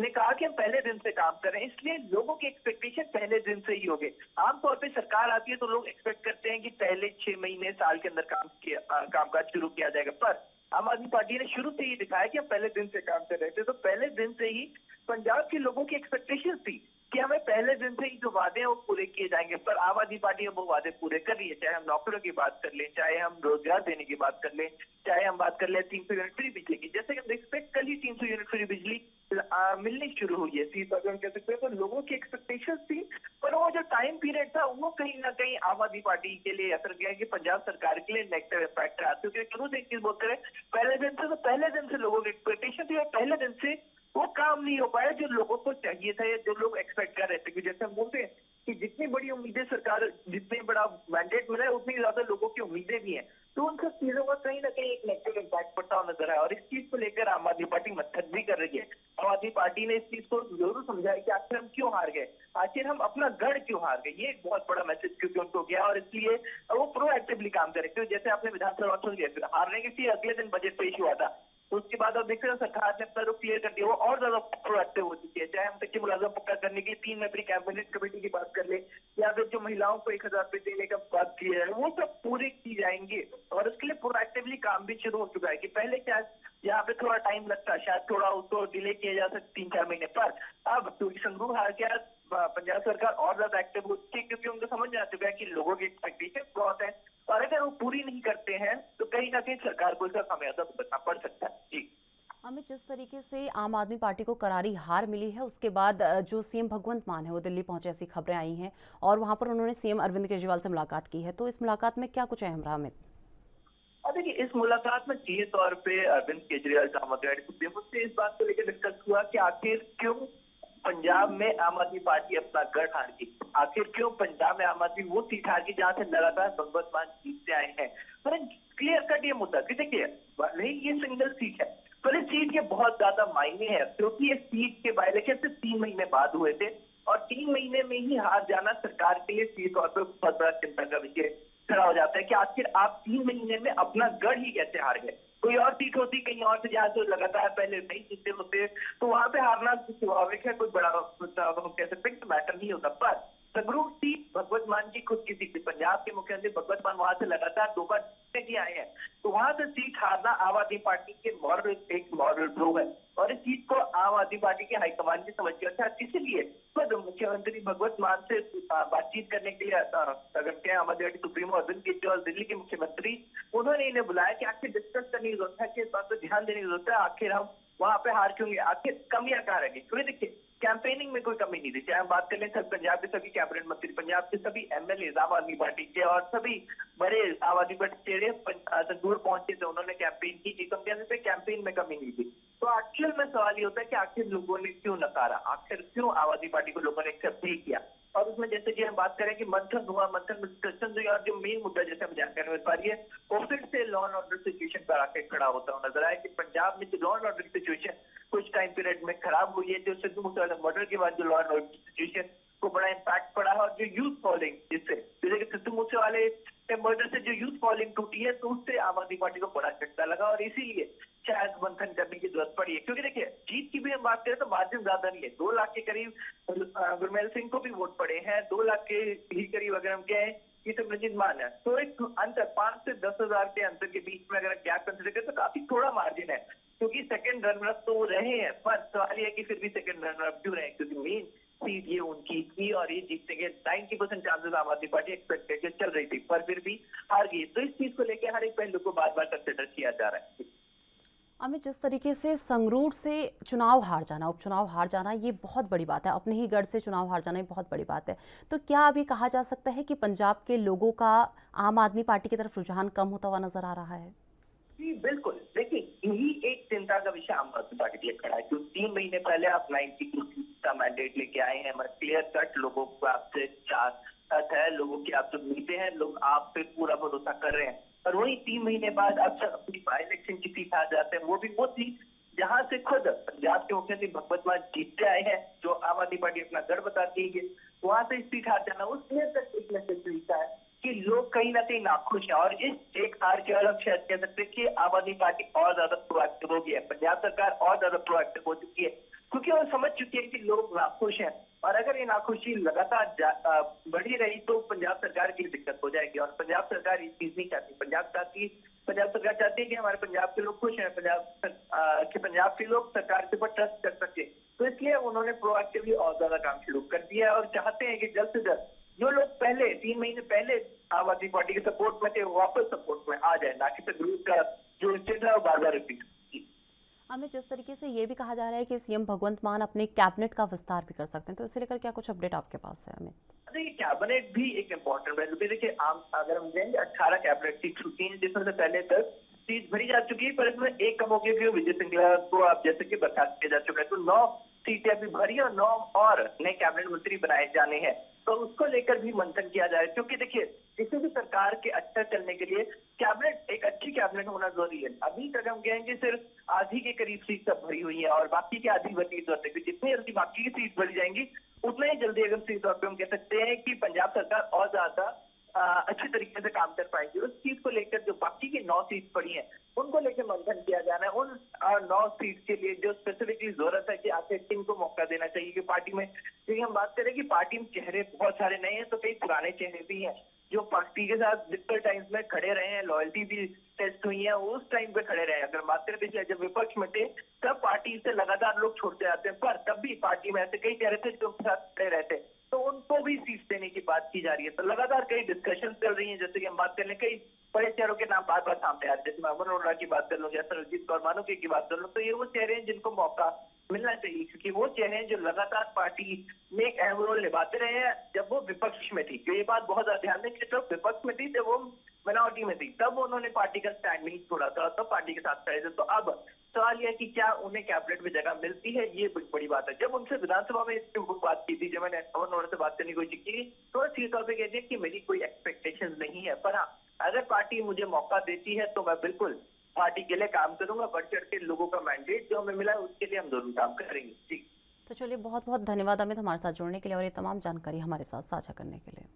[SPEAKER 3] ने कहा कि हम पहले दिन से काम कर रहे हैं, इसलिए लोगों की एक्सपेक्टेशन पहले दिन से ही हो गए। आमतौर पे सरकार आती है तो लोग एक्सपेक्ट करते हैं कि पहले 6 महीने साल के अंदर कामकाज शुरू किया जाएगा, पर आम आदमी पार्टी ने शुरू से ही दिखाया कि हम पहले दिन से काम कर रहे थे। तो पहले दिन से ही पंजाब के लोगों की एक्सपेक्टेशन थी कि हमें पहले दिन से ही जो वादे हैं वो पूरे किए जाएंगे, पर आम आदमी पार्टी वो वादे पूरे कर रही है। चाहे हम नौकरियों की बात कर लें, चाहे हम रोजगार देने की बात कर लें, चाहे हम बात कर लें 300 यूनिट फ्री बिजली की। जैसे कि हम एक्सपेक्ट कल ही 300 यूनिट फ्री बिजली मिलनी शुरू हुई है। अगर हम कह सकते हैं तो लोगों की एक्सपेक्टेशन थी, पर वो जो टाइम पीरियड था वो कहीं ना कहीं आम आदमी पार्टी के लिए असर गया कि पंजाब सरकार के लिए नेगेटिव इम्पैक्ट रहा। क्योंकि शुरू से एक चीज बोलते रहे, पहले दिन से, तो पहले दिन से लोगों की एक्सपेक्टेशन थी और पहले दिन से वो काम नहीं हो पाया जो लोगों को चाहिए था, जो लोग एक्सपेक्ट कर रहे थे। जैसे हम बोलते हैं कि जितनी बड़ी उम्मीदें सरकार, जितनी बड़ा मैंडेट मिला है, उतनी ज्यादा लोगों की उम्मीदें भी हैं। तो उन सब चीजों का कहीं ना कहीं एक नेगेटिव इम्पैक्ट पड़ता हुआ नजर आया, और इस चीज को लेकर आम आदमी पार्टी मत्थक भी कर रही है। आम आदमी पार्टी ने इस चीज को जरूर समझाया कि आखिर हम क्यों हार गए, आखिर हम अपना गढ़ क्यों हार गए। ये एक बहुत बड़ा मैसेज क्योंकि उनको गया, और इसलिए वो प्रोएक्टिवली काम करे। क्योंकि जैसे आपने विधानसभा सुन लिया, हारने के अगले दिन बजट पेश हुआ था, तो उसके बाद आप देखते हैं सरकार ने अपना रुख क्लियर कर दिया, वो और ज्यादा प्रोएक्टिव हो चुकी है। चाहे हम तक मुलाजम पक्का करने के लिए 3 मेंबरी कैबिनेट कमेटी की बात कर ले, या फिर जो महिलाओं को 1000 रुपए देने का बात की है, वो सब पूरे की जाएंगे, और उसके लिए प्रोएक्टिवली काम भी शुरू हो चुका है। कि पहले क्या यहाँ पे थोड़ा टाइम लगता, शायद थोड़ा उसको डिले किया जा सकता 3-4 महीने, पर अब क्योंकि संगरूर हार गया, पंजाब सरकार और ज्यादा एक्टिव हो चुकी है, क्योंकि उनको समझ में आ चुका है कि लोगों की एक्सपेक्टेशन बहुत है, और अगर वो पूरी नहीं करते हैं तो कहीं ना कहीं सरकार को इसका खामियाजा भुगतना पड़ सकता है। जी
[SPEAKER 1] अमित, जिस तरीके से आम आदमी पार्टी को करारी हार मिली है उसके बाद जो सीएम भगवंत मान है वो दिल्ली पहुंचे, ऐसी खबरें आई हैं और वहां पर उन्होंने सीएम अरविंद केजरीवाल से मुलाकात की है, तो इस मुलाकात में क्या कुछ अहम रहा अमित?
[SPEAKER 3] देखिए, इस मुलाकात में सीधे तौर पे अरविंद केजरीवाल से इस बात को लेकर डिस्कस हुआ कि आखिर क्यों पंजाब में आम आदमी पार्टी अपना गढ़ हार गई, आखिर क्यों पंजाब में आम आदमी वो सीट हार गई जहां से लगातार भगवंत मान जीतते आए हैं। पर क्लियर कट ये मुद्दा कि देखिए, नहीं ये सिंगल सीट है, पर इस सीट के बहुत ज्यादा मायने हैं, क्योंकि ये सीट के बाय इलेक्शन से 3 महीने बाद हुए थे। और 3 महीने में ही हार जाना सरकार के लिए सीधे तौर पर बहुत बड़ा चिंता का विषय खड़ा हो जाता है कि आखिर आप 3 महीने में अपना गढ़ ही कैसे हार गए। कोई और सीट होती कहीं और से, जहाँ से लगातार पहले नहीं जीतते होते, तो वहां पे हारना स्वाभाविक है, कोई बड़ा कह सकते हैं मैटर नहीं होता। पर संगरूर सीट भगवत मान की खुद की सीट, पंजाब के मुख्यमंत्री भगवत मान वहां से लगातार 2 बार जीत आए हैं, तो वहां से सीट हारना आम आदमी पार्टी के एक मॉरल ब्लो है। और इस सीट को आम आदमी पार्टी के हाईकमान की समझ था, इसलिए खुद मुख्यमंत्री भगवत मान से बातचीत करने के लिए अगर क्या आम आदमी पार्टी सुप्रीमो अरविंद केजरीवाल, दिल्ली के मुख्यमंत्री, उन्होंने इन्हें बुलाया कि आखिर डिस्कस करने की जरूरत है, कि इस बात पर ध्यान देने की जरूरत है, आखिर हम वहां पे हार क्यों गए, आखिर कमियां कहाँ रह गई। क्योंकि देखिए कैंपेनिंग में कोई कमी नहीं थी, चाहे हम बात कर लें सब पंजाब के सभी कैबिनेट मंत्री, पंजाब के सभी एमएलए आम आदमी पार्टी के और सभी बड़े आम आदमी पार्टी चेहरे संगरूर पहुंचे थे, उन्होंने कैंपेन की कम कहने पे कैंपेन में कमी नहीं थी। तो एक्चुअल में सवाल ये होता है कि आखिर लोगों ने क्यों नकारा, आखिर क्यों आम आदमी पार्टी को लोगों ने एक्सेप्ट नहीं किया। और उसमें जैसे कि हम बात करें कि मंथन हुआ, मंथन में डिस्कशन हुई, और जो मेन मुद्दा जैसे हम जानकारी मिल पा रही है, वो फिर से लॉ एंड ऑर्डर सिचुएशन पर आके खड़ा होता हुआ नजर आया कि पंजाब में जो लॉ एंड ऑर्डर सिचुएशन कुछ टाइम पीरियड में खराब हुई है, जो सिद्धू मूसेवाला मर्डर के बाद जो लॉ एंड ऑर्डर सिचुएशन को बड़ा इम्पैक्ट पड़ा है, और जो यूथ फॉलोइंग जिससे सिद्धू मूसेवाले के मर्डर से जो यूथ फॉलोइंग टूटी है, तो उससे आम आदमी पार्टी को बड़ा झटका लगा, और इसीलिए शायद मंथन करने की जरूरत पड़ी है। क्योंकि देखिए जीत की भी हम बात करें तो मार्जिन ज्यादा नहीं है, 2 लाख के करीब गुरमेल सिंह को भी वोट पड़े हैं, 2 लाख के ही करीब अगर हम कहें कि सिमरनजीत मान है, तो एक अंतर 5 से 10 हजार के अंतर के बीच में अगर गैप कंसिडर करें तो काफी थोड़ा मार्जिन है, क्योंकि सेकंड रनर अप तो रहे हैं, पर सवाल ये है कि फिर भी सेकंड रनर अप क्यों रहे, क्योंकि मेन सीट ये उनकी थी और ये जीतने के 90% चांसेस आम आदमी पार्टी एक्सपेक्ट करके चल रही थी, पर फिर भी हार गई। तो इस चीज को लेकर हर एक पहलू को बार बार कंसिडर किया जा रहा है।
[SPEAKER 1] अमित, जिस तरीके से संगरूर से चुनाव हार जाना, उपचुनाव हार जाना, ये बहुत बड़ी बात है। अपने ही गढ़ से चुनाव हार जाना ये बहुत बड़ी बात है। तो क्या अभी कहा जा सकता है कि पंजाब के लोगों का आम आदमी पार्टी की तरफ रुझान कम होता हुआ नजर आ रहा है?
[SPEAKER 3] जी बिल्कुल, देखिए यही एक चिंता का विषय आम आदमी पार्टी के लिए खड़ा है, क्योंकि 3 महीने पहले आप 92 सीट का मैंडेट लेके आए हैं, मतलब क्लियर कट लोगों को आपसे है, लोगों की आपसे उम्मीदें हैं, लोग आप पे पूरा भरोसा कर रहे हैं, और वही 3 महीने बाद अब अपनी बाई इलेक्शन की सीट आ जाते हैं, वो भी वो सीट जहां से खुद पंजाब के मुख्यमंत्री भगवत मान जीतते आए हैं, जो आम आदमी पार्टी अपना गढ़ बताती है, वहां से इस सीट हार जाना उसमें तक एक मैसेज मिलता है कि लोग कहीं ना कहीं नाखुश हैं। और इस एक हार के अलग शायद कह सकते हैं कि आम आदमी पार्टी और ज्यादा प्रोएक्टिव हो गई है, पंजाब सरकार और ज्यादा प्रोएक्टिव हो चुकी है, क्योंकि वो समझ चुकी है कि लोग नाखुश हैं, और अगर ये नाखुशी लगातार बढ़ी रही तो पंजाब सरकार की दिक्कत हो जाएगी, और पंजाब सरकार ये चीज नहीं चाहती। पंजाब सरकार चाहती है कि हमारे पंजाब के लोग खुश हैं, पंजाब के लोग सरकार के ऊपर ट्रस्ट कर सके, तो इसलिए उन्होंने प्रोएक्टिवली और ज्यादा काम शुरू कर दिया है, और चाहते हैं कि जल्द से जल्द जो लोग पहले 3 महीने पहले आम आदमी पार्टी के सपोर्ट में थे वापस सपोर्ट में आ जाए, ना कि ग्रुप का जो इंसिडेंट है वो बार बार रिपीट।
[SPEAKER 1] अमित, जिस तरीके से ये भी कहा जा रहा है कि सीएम भगवंत मान अपने कैबिनेट का विस्तार भी कर सकते हैं, तो इसे लेकर क्या कुछ अपडेट आपके पास है? अमित,
[SPEAKER 3] देखिए कैबिनेट भी एक इम्पोर्टेंट है, देखिए आम अगर हम जाएंगे 18 कैबिनेट सीट छुट्टी है, जिसमें से पहले 10 सीट भरी जा चुकी है, पर इसमें एक कम हो गया कि विजय सिंगला को आप जैसे कि बर्खास्त किया जा चुका है, तो 9 सीटें अभी भरी और 9 और नए कैबिनेट मंत्री बनाए जाने हैं, तो उसको लेकर भी मंथन किया जाए। क्योंकि देखिए किसी भी सरकार के अच्छा चलने के लिए कैबिनेट एक अच्छी कैबिनेट होना जरूरी है। अभी तक हम कहेंगे सिर्फ आधी के करीब सीट सब भरी हुई है, और बाकी की आधी भरी जरूरत है, जितनी जल्दी बाकी की सीट भरी जाएंगी उतना ही जल्दी अगर सीट तौर पर हम कह सकते हैं कि पंजाब सरकार और ज्यादा अच्छी तरीके से काम कर पाएंगे। उस चीज को लेकर जो बाकी की 9 सीट पड़ी हैं उनको लेकर मंथन किया जाना है। उन 9 सीट के लिए जो स्पेसिफिकली जरूरत है कि आखिर किनको मौका देना चाहिए कि पार्टी में, क्योंकि हम बात करें कि पार्टी में चेहरे बहुत सारे नए हैं, तो कई पुराने चेहरे भी हैं जो पार्टी के साथ डिफिकल्ट टाइम्स में खड़े रहे हैं, लॉयल्टी भी टेस्ट हुई है, उस टाइम पे खड़े रहे हैं। अगर बात करें पिछले जब विपक्ष में थे तब पार्टी से लगातार लोग छोड़ते जाते हैं, पर तब भी पार्टी में ऐसे कई चेहरे थे जो उनके साथ खड़े रहते, तो उनको भी सीट देने की बात की जा रही है। तो लगातार कई डिस्कशन चल रही है, जैसे कि हम बात कर लें कई बड़े चेहरों के नाम बार बार सामने आ रहे हैं, जैसे मैं अमर अरोड़ा की बात कर लूं, जैसे रंजीत कौर मानुके की बात कर लूं, तो ये वो चेहरे हैं जिनको मौका मिलना चाहिए, क्योंकि वो चेहरे हैं जो लगातार पार्टी में एक अहम रोल निभाते रहे हैं जब वो विपक्ष में थी। तो ये बात बहुत ज्यादा ध्यान दें कि जब विपक्ष में थी जब वो मिनॉरिटी में थी तब उन्होंने पार्टी का स्टैंड नहीं छोड़ा था, तब पार्टी के साथ खड़े थे। तो अब सवाल यह है कि क्या उन्हें कैबिनेट में जगह मिलती है, ये बड़ी बात है। जब उनसे विधानसभा में इसकी बात की थी, जब मैंने अमर से बात करने की कोशिश की, तो सीधे तौर पर कहते हैं कि मेरी कोई एक्सपेक्टेशन नहीं है, पर हाँ अगर पार्टी मुझे मौका देती है तो मैं बिल्कुल पार्टी के लिए काम करूंगा, बढ़ चढ़ के लोगों का मैंडेट जो हमें मिला है उसके लिए हम जरूर काम करेंगे। जी
[SPEAKER 1] तो चलिए, बहुत बहुत धन्यवाद अमित, हमारे साथ जुड़ने के लिए और ये तमाम जानकारी हमारे साथ साझा करने के लिए।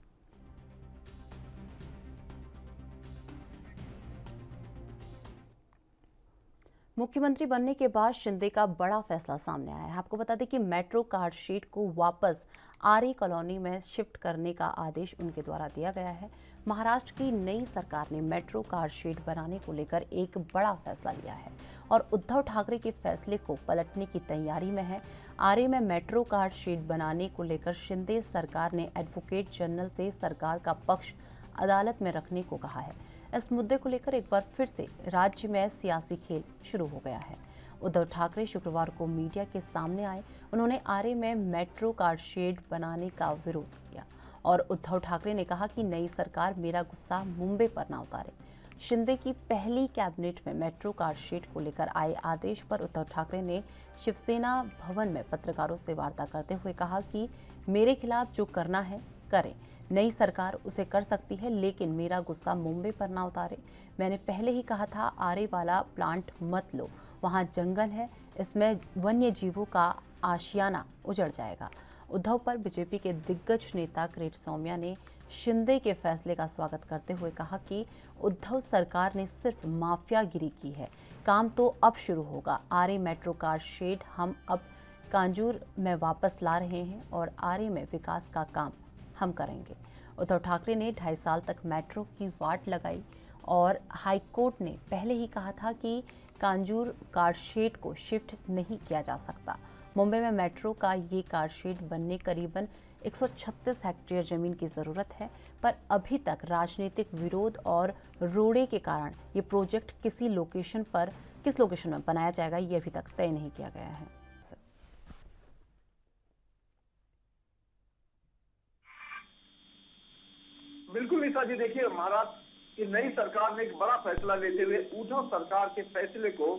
[SPEAKER 1] मुख्यमंत्री बनने के बाद शिंदे का बड़ा फैसला सामने आया है। आपको बता दें कि मेट्रो कार्ड शीट को वापस आर्य कॉलोनी में शिफ्ट करने का आदेश उनके द्वारा दिया गया है। महाराष्ट्र की नई सरकार ने मेट्रो कार्ड शीट बनाने को लेकर एक बड़ा फैसला लिया है और उद्धव ठाकरे के फैसले को पलटने की तैयारी में है। आर्य में मेट्रो कार्ड शीट बनाने को लेकर शिंदे सरकार ने एडवोकेट जनरल से सरकार का पक्ष अदालत में रखने को कहा है। इस मुद्दे को लेकर एक बार फिर से राज्य में सियासी खेल शुरू हो गया है। उद्धव ठाकरे शुक्रवार को मीडिया के सामने आए। उन्होंने आर्य में मेट्रो कार्ड शेड बनाने का विरोध किया और उद्धव ठाकरे ने कहा कि नई सरकार मेरा गुस्सा मुंबई पर ना उतारे। शिंदे की पहली कैबिनेट में मेट्रो कार्ड शेड को लेकर आए आदेश पर उद्धव ठाकरे ने शिवसेना भवन में पत्रकारों से वार्ता करते हुए कहा कि मेरे खिलाफ जो करना है करें, नई सरकार उसे कर सकती है, लेकिन मेरा गुस्सा मुंबई पर ना उतारे। मैंने पहले ही कहा था आर्य वाला प्लांट मत लो, वहाँ जंगल है, इसमें वन्य जीवों का आशियाना उजड़ जाएगा। उद्धव पर बीजेपी के दिग्गज नेता किरीट सोमैया ने शिंदे के फैसले का स्वागत करते हुए कहा कि उद्धव सरकार ने सिर्फ माफियागिरी की है, काम तो अब शुरू होगा। आर्य मेट्रो कार शेड हम अब कांजूर में वापस ला रहे हैं और आर्य में विकास का काम हम करेंगे। उद्धव ठाकरे ने 2.5 साल तक मेट्रो की वाट लगाई और हाईकोर्ट ने पहले ही कहा था कि कांजूर कारशेड को शिफ्ट नहीं किया जा सकता। मुंबई में मेट्रो का ये कारशेड बनने करीबन 136 हेक्टेयर जमीन की ज़रूरत है, पर अभी तक राजनीतिक विरोध और रोड़े के कारण ये प्रोजेक्ट किस लोकेशन में बनाया जाएगा, ये अभी तक तय नहीं किया गया है।
[SPEAKER 4] बिल्कुल निशा जी, देखिए महाराष्ट्र की नई सरकार ने एक बड़ा फैसला लेते हुए उद्धव सरकार के फैसले को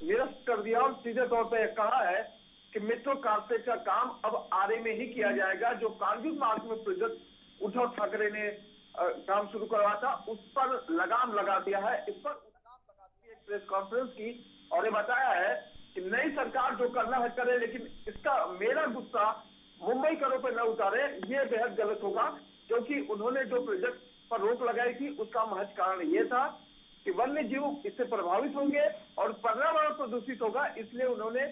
[SPEAKER 4] निरस्त कर दिया और सीधे तौर पर कहा है कि मेट्रो कारशेड का काम अब आर्य में ही किया जाएगा। जो कांजूर मार्ग में प्रोजेक्ट उद्धव ठाकरे ने काम शुरू करवाया था, उस पर लगाम लगा दिया है। इस पर एक प्रेस कॉन्फ्रेंस की और ये बताया है कि नई सरकार जो करना है करे, लेकिन इसका मेरा गुस्सा मुंबई करों पर न उतारे, ये बेहद गलत होगा। क्योंकि उन्होंने जो प्रोजेक्ट पर रोक लगाई थी उसका महज कारण ये था कि वन्य जीव इससे प्रभावित होंगे और पर्यावरण प्रदूषित होगा, इसलिए उन्होंने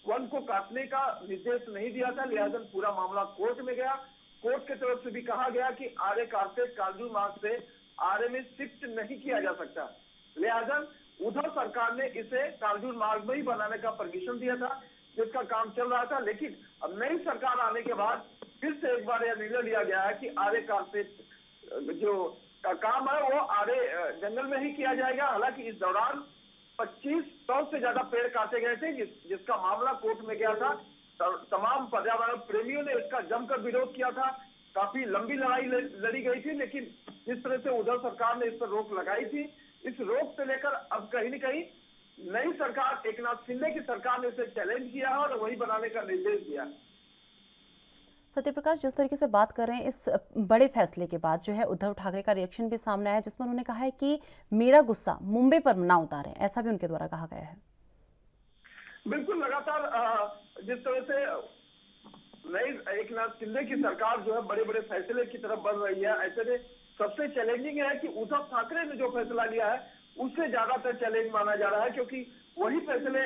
[SPEAKER 4] वन को काटने का निर्देश नहीं दिया था। लिहाजा पूरा मामला कोर्ट में गया। कोर्ट की तरफ से भी कहा गया कि आर्य कारशेड कांजूर मार्ग से आर्य में शिफ्ट नहीं किया जा सकता। लिहाजा उद्धव सरकार ने इसे कांजूर मार्ग में ही बनाने का परमिशन दिया था, जिसका काम चल रहा था। लेकिन अब नई सरकार आने के बाद फिर से एक बार यह निर्णय लिया गया है कि आर्य कारशेड जो का काम है वो आर्य जंगल में ही किया जाएगा। हालांकि इस दौरान 2500 से ज्यादा पेड़ काटे गए थे, जिसका मामला कोर्ट में गया था। तमाम पर्यावरण प्रेमियों ने इसका जमकर विरोध किया था। काफी लंबी लड़ाई लड़ी गई थी, लेकिन जिस तरह से उद्धव सरकार ने इस पर रोक लगाई थी, इस रोक से लेकर अब कहीं न कहीं नई सरकार एकनाथ शिंदे की सरकार ने इसे चैलेंज किया है और वही बनाने का निर्देश दिया।
[SPEAKER 1] सत्यप्रकाश, जिस तरीके से बात कर रहे हैं, इस बड़े फैसले के बाद जो है उद्धव ठाकरे का रिएक्शन भी सामने आया, जिसमें उन्होंने कहा है कि मेरा गुस्सा मुंबई पर ना उतारें, ऐसा भी उनके द्वारा कहा गया है।
[SPEAKER 4] बिल्कुल, लगातार जिस तरह से नई एकनाथ शिंदे की सरकार जो है बड़े बड़े फैसले की तरफ बढ़ रही है, ऐसे में सबसे चैलेंजिंग है कि उद्धव ठाकरे ने जो फैसला लिया है उससे ज्यादातर चैलेंज माना जा रहा है, क्योंकि वही फैसले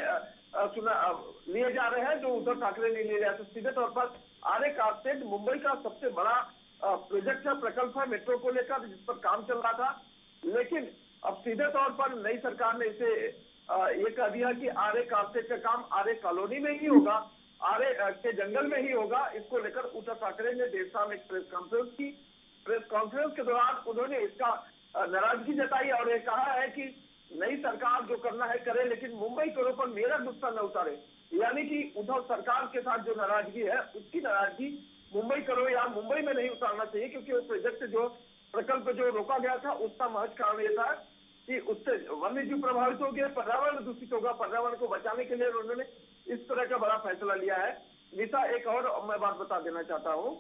[SPEAKER 4] लिए जा रहे हैं जो उद्धव ठाकरे ने लिए जाते। सीधे तौर पर आर्य कारशेड मुंबई का सबसे बड़ा प्रोजेक्ट है, प्रकल्प है मेट्रो को लेकर, जिस पर काम चल रहा था। लेकिन अब सीधे तौर पर नई सरकार ने इसे ये कह दिया कि आर्य कारशेड का काम आर्य कॉलोनी में ही होगा, आर्य के जंगल में ही होगा। इसको लेकर उद्धव ठाकरे ने 1.5 साल एक प्रेस कॉन्फ्रेंस की। प्रेस कॉन्फ्रेंस के दौरान उन्होंने इसका नाराजगी जताई और ये कहा है कि नई सरकार जो करना है करे, लेकिन मुंबई करों पर मेरा गुस्सा न उतारे। यानी कि उद्धव सरकार के साथ जो नाराजगी है, उसकी नाराजगी मुंबई करो या मुंबई में नहीं उतारना चाहिए, क्योंकि वो प्रोजेक्ट जो प्रकल्प जो रोका गया था उसका महज कारण ये था कि उससे वन्य जीव प्रभावित हो गए, पर्यावरण दूषित होगा। पर्यावरण को बचाने के लिए उन्होंने इस तरह का बड़ा फैसला लिया है। निशा, एक और मैं बात बता देना चाहता हूँ,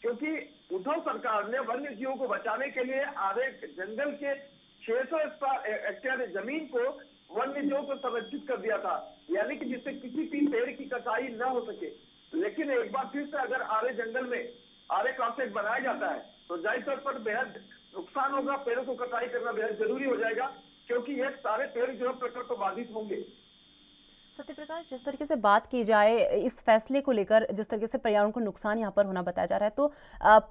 [SPEAKER 4] क्योंकि उद्धव सरकार ने वन्य जीवों को बचाने के लिए आर्य जंगल के 600 हेक्टेयर जमीन को वन्य जीवों को संरक्षित कर दिया था, यानी कि जिससे किसी भी पेड़ की कटाई न हो सके। लेकिन लेकिन एक बार फिर से अगर आरे जंगल में आरे कारसेट बनाया जाता है तो जाहिर तौर पर बेहद नुकसान होगा, पेड़ों को कटाई करना बेहद जरूरी हो जाएगा, क्योंकि ये सारे पेड़ जो है प्रकृति को बाधित होंगे।
[SPEAKER 1] सत्यप्रकाश, जिस तरीके से बात की जाए इस फैसले को लेकर, जिस तरीके से पर्यावरण को नुकसान यहाँ पर होना बताया जा रहा है, तो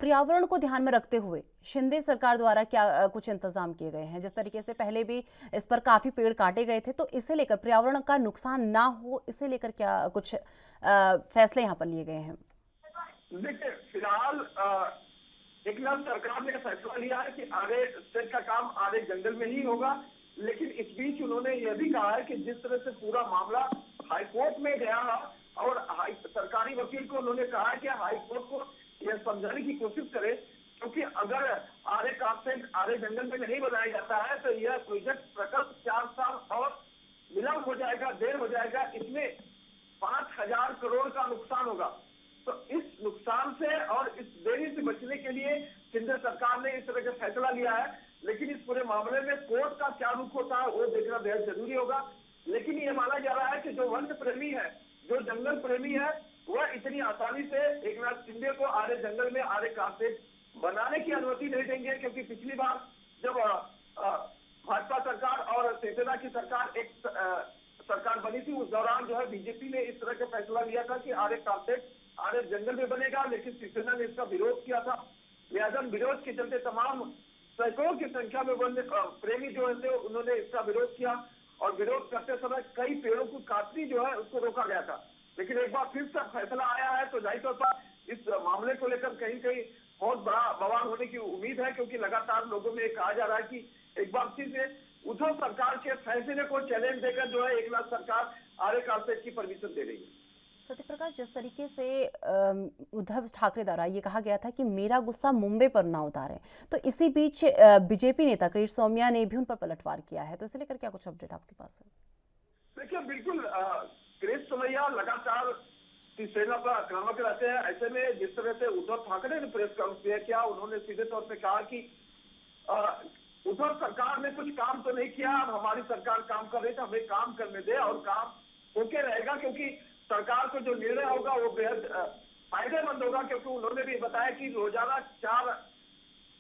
[SPEAKER 1] पर्यावरण को ध्यान में रखते हुए शिंदे सरकार द्वारा क्या कुछ इंतजाम किए गए हैं? जिस तरीके से पहले भी इस पर काफी पेड़ काटे गए थे, तो इसे लेकर पर्यावरण का नुकसान ना हो, इसे लेकर क्या कुछ फैसले यहाँ पर लिए गए हैं?
[SPEAKER 4] देखिए, फिलहाल एक लाख सरकार ने फैसला लिया है कि आरे सेट का काम आरे जंगल में ही होगा, लेकिन इस बीच उन्होंने यह भी कहा है कि जिस तरह से पूरा मामला हाईकोर्ट में गया है और सरकारी वकील को उन्होंने कहा है कि हाईकोर्ट को यह समझाने की कोशिश करे, क्योंकि अगर आरे कारसेट आरे जंगल में नहीं बनाया जाता है तो यह प्रोजेक्ट प्रकल्प 4 साल और विलंब हो जाएगा, देर हो जाएगा, इसमें 5,000 करोड़ का नुकसान होगा। तो इस नुकसान से और इस देरी से बचने के लिए केंद्र सरकार ने इस तरह का फैसला लिया है, लेकिन इस पूरे मामले में कोर्ट का क्या रुख होता है वो देखना बेहद जरूरी होगा। लेकिन ये माना जा रहा है कि जो वन प्रेमी है, जो जंगल प्रेमी है, वह इतनी आसानी से एकनाथ शिंदे को आरे जंगल में आरे कारसेट बनाने की अनुमति नहीं देंगे, क्योंकि पिछली बार जब भाजपा सरकार और शिवसेना की सरकार एक सरकार बनी थी, उस दौरान जो है बीजेपी ने इस तरह का फैसला लिया था कि आरे कारसेट आरे जंगल में बनेगा, लेकिन शिवसेना ने इसका विरोध किया था। लिहाजा विरोध के चलते तमाम सैकड़ों की संख्या में वन प्रेमी जो है उन्होंने इसका विरोध किया और विरोध करते समय कई पेड़ों को काटनी जो है उसको रोका गया था। लेकिन एक बार फिर से फैसला आया है तो जाहिर तौर पर इस मामले को लेकर कहीं कहीं बहुत बड़ा बवाल होने की उम्मीद है, क्योंकि लगातार लोगों में कहा जा रहा है कि एक बार फिर से उद्धव सरकार के फैसले को चैलेंज देकर जो है एकनाथ सरकार आरे कारसेट की परमिशन दे रही है।
[SPEAKER 1] सत्यप्रकाश, जिस तरीके से उद्धव ठाकरे द्वारा ये कहा गया था कि मेरा गुस्सा मुंबई पर ना उतारें, तो इसी बीच बीजेपी नेता कृष्ण सौम्या ने भी उन पर पलटवार किया है, तो इसे लेकर क्या कुछ अपडेट आपके पास है?
[SPEAKER 4] देखिए, बिल्कुल कृष्ण सौम्या लगातार शिवसेना पर आक्रामक रहते हैं। ऐसे में जिस तरह से उद्धव ठाकरे ने प्रेस कॉन्फ्रेंस किया, उन्होंने सीधे तौर पर कहा कि उद्धव सरकार ने कुछ काम तो नहीं किया, अब हमारी सरकार काम कर रही है, हमें काम करने दे और काम होके रहेगा, क्योंकि सरकार को जो निर्णय होगा वो बेहद फायदेमंद होगा। क्योंकि उन्होंने भी बताया कि रोजाना 4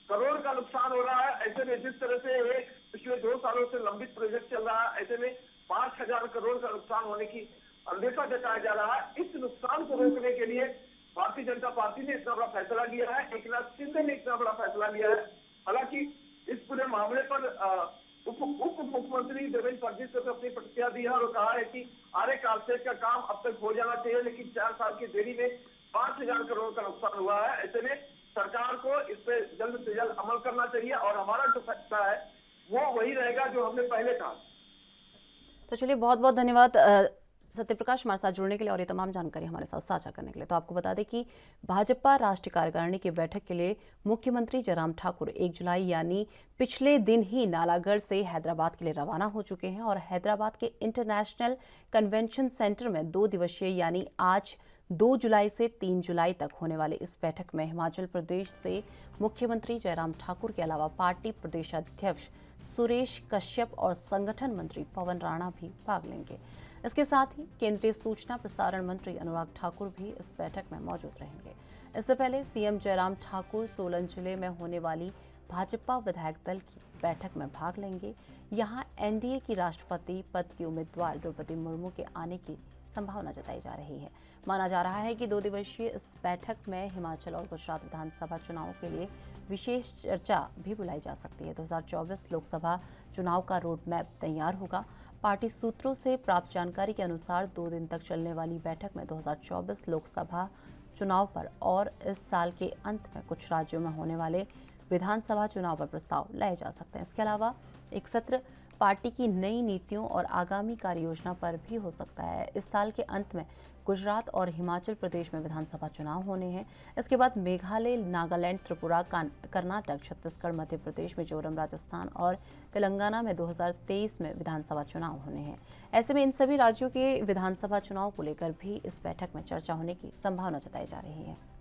[SPEAKER 4] करोड़ का नुकसान हो रहा है। ऐसे में जिस तरह से ये पिछले 2 सालों से लंबित प्रोजेक्ट चल रहा है, ऐसे में 5,000 करोड़ का नुकसान होने की अंदेशा जताया जा रहा है। इस नुकसान को रोकने के लिए भारतीय जनता पार्टी ने इतना बड़ा फैसला लिया है, एकनाथ शिंदे ने इतना बड़ा फैसला लिया है। हालांकि इस पूरे मामले पर उप मुख्यमंत्री देवेंद्र फडणवीस ने अपनी प्रतिक्रिया दी है और कहा है कि आरे कारसेट का काम अब तक हो जाना चाहिए, लेकिन 4 साल की देरी में 5,000 करोड़ का नुकसान हुआ है। ऐसे में सरकार को इस पे जल्द से जल्द अमल करना चाहिए और हमारा जो फैसला है वो वही रहेगा जो हमने पहले कहा।
[SPEAKER 1] तो चलिए, बहुत बहुत धन्यवाद सत्यप्रकाश हमारे साथ जुड़ने के लिए और ये तमाम जानकारी हमारे साथ साझा करने के लिए। तो आपको बता दें कि भाजपा राष्ट्रीय कार्यकारिणी की बैठक के लिए मुख्यमंत्री जयराम ठाकुर 1 जुलाई यानी पिछले दिन ही नालागढ़ से हैदराबाद के लिए रवाना हो चुके हैं और हैदराबाद के इंटरनेशनल कन्वेंशन सेंटर में 2 दिवसीय यानी आज 2 जुलाई से 3 जुलाई तक होने वाले इस बैठक में हिमाचल प्रदेश से मुख्यमंत्री जयराम ठाकुर के अलावा पार्टी प्रदेश अध्यक्ष सुरेश कश्यप और संगठन मंत्री पवन राणा भी भाग लेंगे। इसके साथ ही केंद्रीय सूचना प्रसारण मंत्री अनुराग ठाकुर भी इस बैठक में मौजूद रहेंगे। इससे पहले सीएम जयराम ठाकुर सोलन जिले में होने वाली भाजपा विधायक दल की बैठक में भाग लेंगे। यहां एनडीए की राष्ट्रपति पद की उम्मीदवार द्रौपदी मुर्मू के आने की संभावना जताई जा रही है। माना जा रहा है कि 2 दिवसीय इस बैठक में हिमाचल और गुजरात विधानसभा चुनाव के लिए विशेष चर्चा भी बुलाई जा सकती है। 2024 लोकसभा चुनाव का रोड मैप तैयार होगा। पार्टी सूत्रों से प्राप्त जानकारी के अनुसार 2 दिन तक चलने वाली बैठक में 2024 लोकसभा चुनाव पर और इस साल के अंत में कुछ राज्यों में होने वाले विधानसभा चुनाव पर प्रस्ताव लाए जा सकते हैं। इसके अलावा एक सत्र पार्टी की नई नीतियों और आगामी कार्ययोजना पर भी हो सकता है। इस साल के अंत में गुजरात और हिमाचल प्रदेश में विधानसभा चुनाव होने हैं। इसके बाद मेघालय, नागालैंड, त्रिपुरा, कर्नाटक, छत्तीसगढ़, मध्य प्रदेश, मिजोरम, राजस्थान और तेलंगाना में 2023 में विधानसभा चुनाव होने हैं। ऐसे में इन सभी राज्यों के विधानसभा चुनाव को लेकर भी इस बैठक में चर्चा होने की संभावना जताई जा रही है।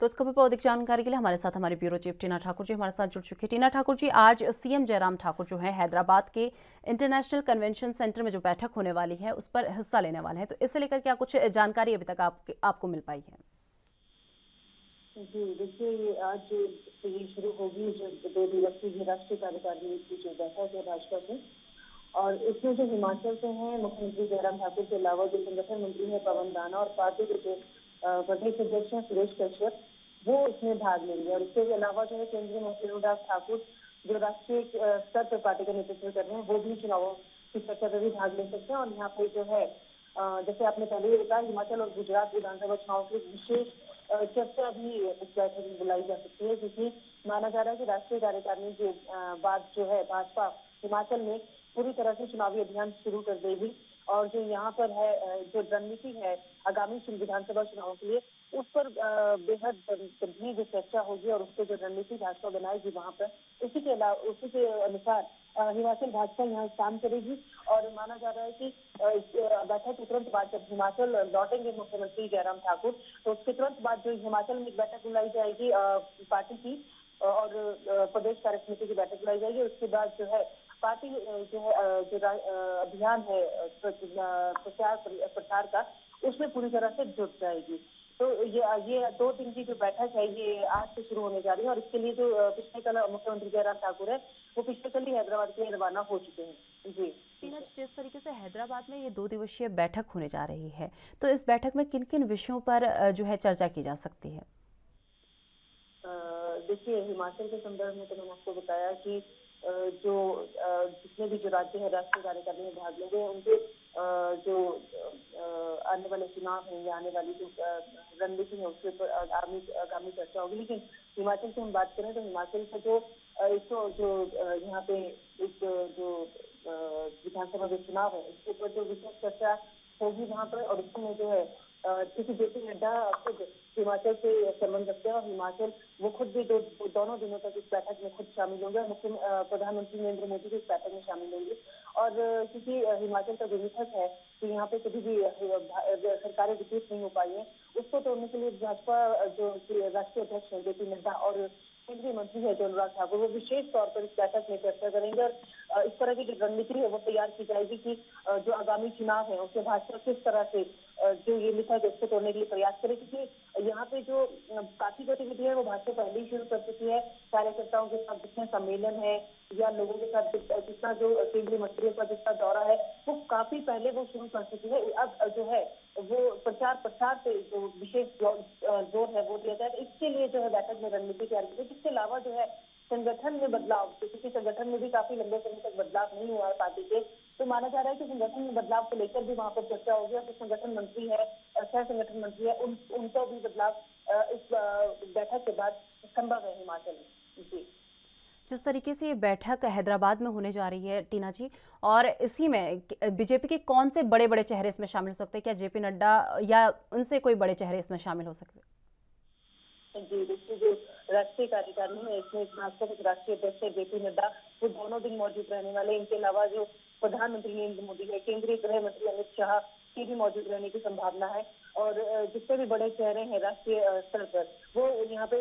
[SPEAKER 1] तो इस खबर पर अधिक जानकारी के लिए हमारे साथ हमारे ब्यूरो चीफ टीना ठाकुर जी हमारे साथ जुड़ चुकी है। टीना ठाकुर जी, आज सीएम जयराम ठाकुर जो है हैदराबाद के इंटरनेशनल कन्वेंशन सेंटर में जो बैठक होने वाली है उस पर हिस्सा लेने वाले हैं, तो इससे लेकर क्या कुछ जानकारी अभी तक आपको मिल पाई है?
[SPEAKER 5] जी देखिए, ये आज से ये शुरू होगी जो 2 दिवसीय राष्ट्रीय कार्यकारिणी की जो बैठक है भाजपा से। और इसमें जो हिमाचल से हैं मुख्यमंत्री जयराम ठाकुर के अलावा जो संगठन मंत्री है पवन राणा और पार्टी के जो प्रदेश अध्यक्ष हैं सुरेश कश्यप, वो इसमें भाग लेंगे। और इसके अलावा जो है केंद्रीय मंत्री अनुराग ठाकुर जो राष्ट्रीय स्तर पर पार्टी का नेतृत्व कर रहे हैं, वो भी चुनावों की चर्चा में भी भाग ले सकते हैं। और यहाँ पे जो है जैसे आपने पहले ही बताया, हिमाचल और गुजरात विधानसभा चुनाव की विशेष चर्चा भी इस बैठक में बुलाई जा सकती है, क्योंकि माना जा रहा है कि राष्ट्रीय कार्यकारिणी के बाद जो है भाजपा हिमाचल में पूरी तरह से चुनावी अभियान शुरू कर देगी। और जो यहाँ पर है जो रणनीति है आगामी विधानसभा चुनाव के लिए, उस पर बेहद गंभीर जो चर्चा होगी और उसके जो रणनीति भाजपा बनाएगी वहाँ पर, उसी के अनुसार हिमाचल भाजपा यहाँ काम करेगी। और माना जा रहा है कि बैठक के तुरंत बाद जब हिमाचल लौटेंगे मुख्यमंत्री जयराम ठाकुर, तो उसके तुरंत बाद जो हिमाचल में एक बैठक बुलाई जाएगी पार्टी की और प्रदेश कार्य समिति की बैठक बुलाई जाएगी। उसके बाद जो है पार्टी जो है जो अभियान है प्रचार प्रसार का, उसमें पूरी तरह से जुट जाएगी। तो ये 2 दिन की जो बैठक है ये आज से शुरू होने जा रही है। और इसके लिए जो पिछले कल मुख्यमंत्री जयराम ठाकुर है वो पिछले कल ही हैदराबाद के लिए रवाना हो चुके हैं। जी
[SPEAKER 1] टीना, जिस तरीके से हैदराबाद में ये 2 दिवसीय बैठक होने जा रही है, तो इस बैठक में किन किन विषयों पर जो है चर्चा की जा सकती है?
[SPEAKER 5] देखिए, हिमाचल के संदर्भ में तो मैंने आपको बताया कि जो जितने भी जो राज्य है राष्ट्रीय कार्यकारिणी में भाग लेंगे, उनके जो आने वाले चुनाव हैं या आने वाली जो रणनीति है उसके ऊपर आगामी चर्चा होगी। लेकिन हिमाचल की हम बात करें तो हिमाचल का जो यहाँ पे एक जो विधानसभा के चुनाव है उसके ऊपर जो विशेष चर्चा होगी वहाँ पर। और इसमें जो है क्योंकि जेपी नड्डा खुद हिमाचल से संबंध रखते हैं और हिमाचल वो खुद भी दोनों दिनों तक इस बैठक में खुद शामिल होंगे और प्रधानमंत्री नरेंद्र मोदी भी इस बैठक में शामिल होंगे। और क्योंकि हिमाचल का जो मिथक है कि यहाँ पे कभी भी सरकारें विकसित नहीं हो पाई है, उसको तोड़ने के लिए भाजपा जो राष्ट्रीय अध्यक्ष है जेपी नड्डा और केंद्रीय मंत्री है जो अनुराग ठाकुर, वो विशेष तौर पर इस बैठक में चर्चा करेंगे। और इस तरह की जो रणनीति है वो तैयार की जाएगी कि जो आगामी चुनाव है उससे भाजपा किस तरह से जो ये मिथक है उसको तोड़ने के लिए प्रयास करे। क्योंकि यहाँ पे जो काफी गतिविधि है वो भाजपा पहले ही शुरू कर चुकी है। कार्यकर्ताओं के साथ जितने सम्मेलन है या लोगों के साथ जितना जो केंद्रीय मंत्रियों का जितना दौरा है वो काफी पहले वो शुरू कर चुकी है। अब जो है वो प्रचार प्रसार पे जो विशेष जोर है वो दिया जाए। इसके लिए जो है बैठक में रणनीति तैयार की। इसके अलावा जो है संगठन में बदलाव, क्योंकि संगठन में भी काफी लंबे समय तक बदलाव नहीं हुआ है पार्टी के, तो माना जा रहा है कि संगठन में बदलाव को लेकर भी वहाँ पर चर्चा होगी। और जो संगठन मंत्री है सह संगठन मंत्री है उनका भी बदलाव इस बैठक के बाद संभव है हिमाचल में। जी,
[SPEAKER 1] जिस तरीके से ये बैठक हैदराबाद में होने जा रही है टीना जी, और इसी में बीजेपी के कौन से बड़े बड़े चेहरे इसमें शामिल हो सकते हैं? क्या जेपी नड्डा या उनसे कोई बड़े चेहरे इसमें शामिल हो सकते हैं?
[SPEAKER 5] जी देखिए, जो राष्ट्रीय कार्यकारिणी में इसमें भाजपा के राष्ट्रीय अध्यक्ष है जेपी नड्डा, वो दोनों दिन मौजूद रहने वाले। इनके अलावा जो प्रधानमंत्री नरेंद्र मोदी है, केंद्रीय गृह मंत्री अमित शाह की भी मौजूद रहने की संभावना है। और जितने भी बड़े चेहरे हैं राष्ट्रीय स्तर पर वो यहाँ पे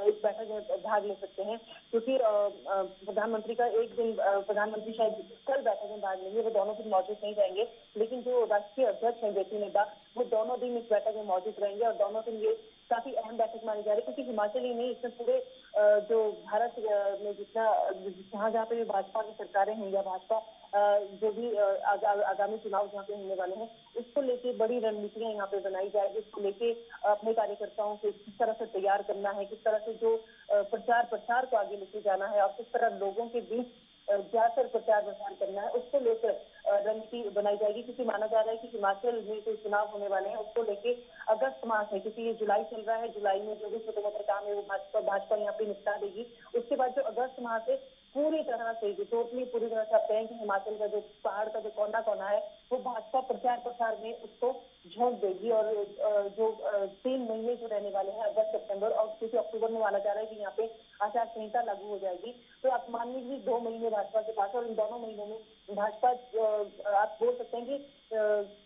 [SPEAKER 5] इस बैठक में भाग ले सकते हैं। क्योंकि प्रधानमंत्री का एक दिन प्रधानमंत्री शायद कल बैठक में भाग लेंगे, वो दोनों दिन मौजूद नहीं रहेंगे। लेकिन जो राष्ट्रीय अध्यक्ष हैं जेपी नड्डा, वो दोनों दिन इस बैठक में मौजूद रहेंगे। और दोनों दिन ये काफी अहम बैठक मानी जा रही है, क्योंकि हिमाचल ही नहीं, इसमें पूरे जो भारत में जहाँ जहाँ पे भी भाजपा की सरकारें हैं या भाजपा जो भी आगामी चुनाव जहाँ पे होने वाले हैं उसको लेके बड़ी रणनीतियां यहाँ पे बनाई जाएगी। इसको लेके अपने कार्यकर्ताओं को किस तरह से तैयार करना है, किस तरह से जो प्रचार प्रसार को आगे लेके जाना है और किस तरह लोगों के बीच जाकर प्रचार प्रसार करना है, उसको लेकर रणनीति बनाई जाएगी। क्योंकि माना जा रहा है कि हिमाचल में जो चुनाव होने वाले हैं उसको लेके अगस्त माह है, क्योंकि ये जुलाई चल रहा है, जुलाई में जो भी छोटे मोटे काम है वो भाजपा यहाँ पे निपटा देगी। उसके बाद जो अगस्त माह से पूरी तरह से पूरी तरह से आप कहें कि हिमाचल का जो पहाड़ का जो कोना कोना है वो भाजपा प्रचार प्रसार में उसको झोंक देगी। और जो 3 महीने जो रहने वाले हैं अगस्त सितंबर, और क्योंकि अक्टूबर में माना जा रहा है कि यहाँ पे आचार संहिता लागू हो जाएगी, तो आप मान लीजिए 2 महीने भाजपा के पास। और इन दोनों महीनों में भाजपा आप बोल सकते हैं कि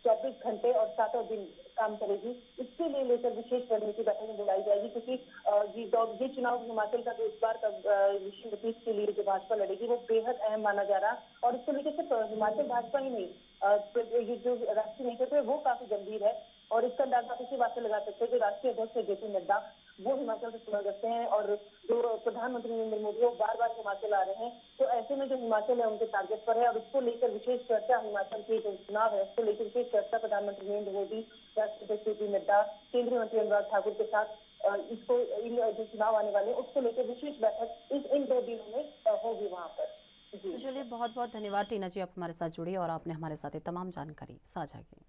[SPEAKER 5] 24 घंटे और 7 दिन काम करेगी। इसके लिए लेकर विशेष रणनीति बैठक में बुलाई जाएगी, क्योंकि ये चुनाव हिमाचल का जो इस बार का विषय नीतीश के लिए जो भाजपा लड़ेगी वो बेहद अहम माना जा रहा है। और इसको लेकर सिर्फ हिमाचल भाजपा ही नहीं, ये जो राष्ट्रीय नेतृत्व है वो काफी गंभीर है। और इसका अंदाजा आप इसी बात से लगा सकते हैं कि राष्ट्रीय अध्यक्ष जेपी नड्डा वो हिमाचल से चुनाव लड़ते हैं और जो प्रधानमंत्री नरेंद्र मोदी वो बार बार हिमाचल आ रहे हैं। तो ऐसे में जो हिमाचल है उनके टारगेट पर है और उसको लेकर विशेष चर्चा, हिमाचल के जो चुनाव है उसको लेकर विशेष चर्चा प्रधानमंत्री नरेंद्र मोदी, राष्ट्रीय अध्यक्ष जेपी नड्डा, केंद्रीय मंत्री अनुराग ठाकुर के साथ इसको जो चुनाव आने वाले उसको लेकर विशेष बैठक इन 2 दिनों में होगी वहां पर।
[SPEAKER 1] तो चलिए, बहुत बहुत धन्यवाद टीना जी, आप हमारे साथ जुड़ी और आपने हमारे साथ ये तमाम जानकारी साझा की।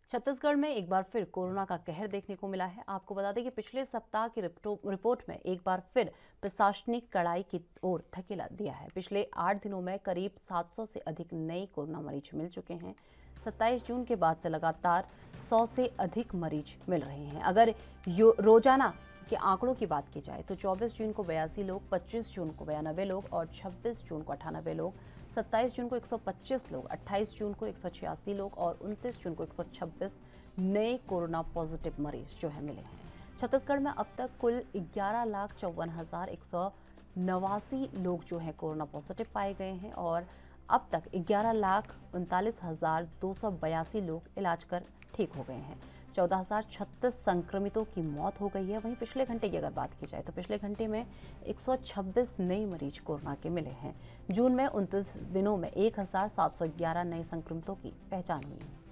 [SPEAKER 1] छत्तीसगढ़ में एक बार फिर कोरोना का कहर देखने को मिला है। आपको बता दें कि पिछले सप्ताह की रिपोर्ट में एक बार फिर प्रशासनिक कड़ाई की ओर धकेला दिया है। पिछले 8 दिनों में करीब 700 से अधिक नए कोरोना मरीज मिल चुके हैं। 27 जून के बाद से लगातार 100 से अधिक मरीज मिल रहे हैं। अगर रोजाना के आंकड़ों की बात की जाए तो 24 जून को 82 लोग, 25 जून को 92 लोग और 26 जून को 98 लोग, 27 जून को 125 लोग, 28 जून को 186 लोग और 29 जून को 126 नए कोरोना पॉजिटिव मरीज जो है मिले हैं। छत्तीसगढ़ में अब तक कुल 11,54,189 लोग जो हैं कोरोना पॉजिटिव पाए गए हैं और अब तक 11,39,282 लोग इलाज कर ठीक हो गए हैं। 14,036 संक्रमितों की मौत हो गई है। वहीं पिछले घंटे की अगर बात की जाए तो पिछले घंटे में 126 नए मरीज कोरोना के मिले हैं। जून में 29 दिनों में 1,711 नए संक्रमितों की पहचान हुई है।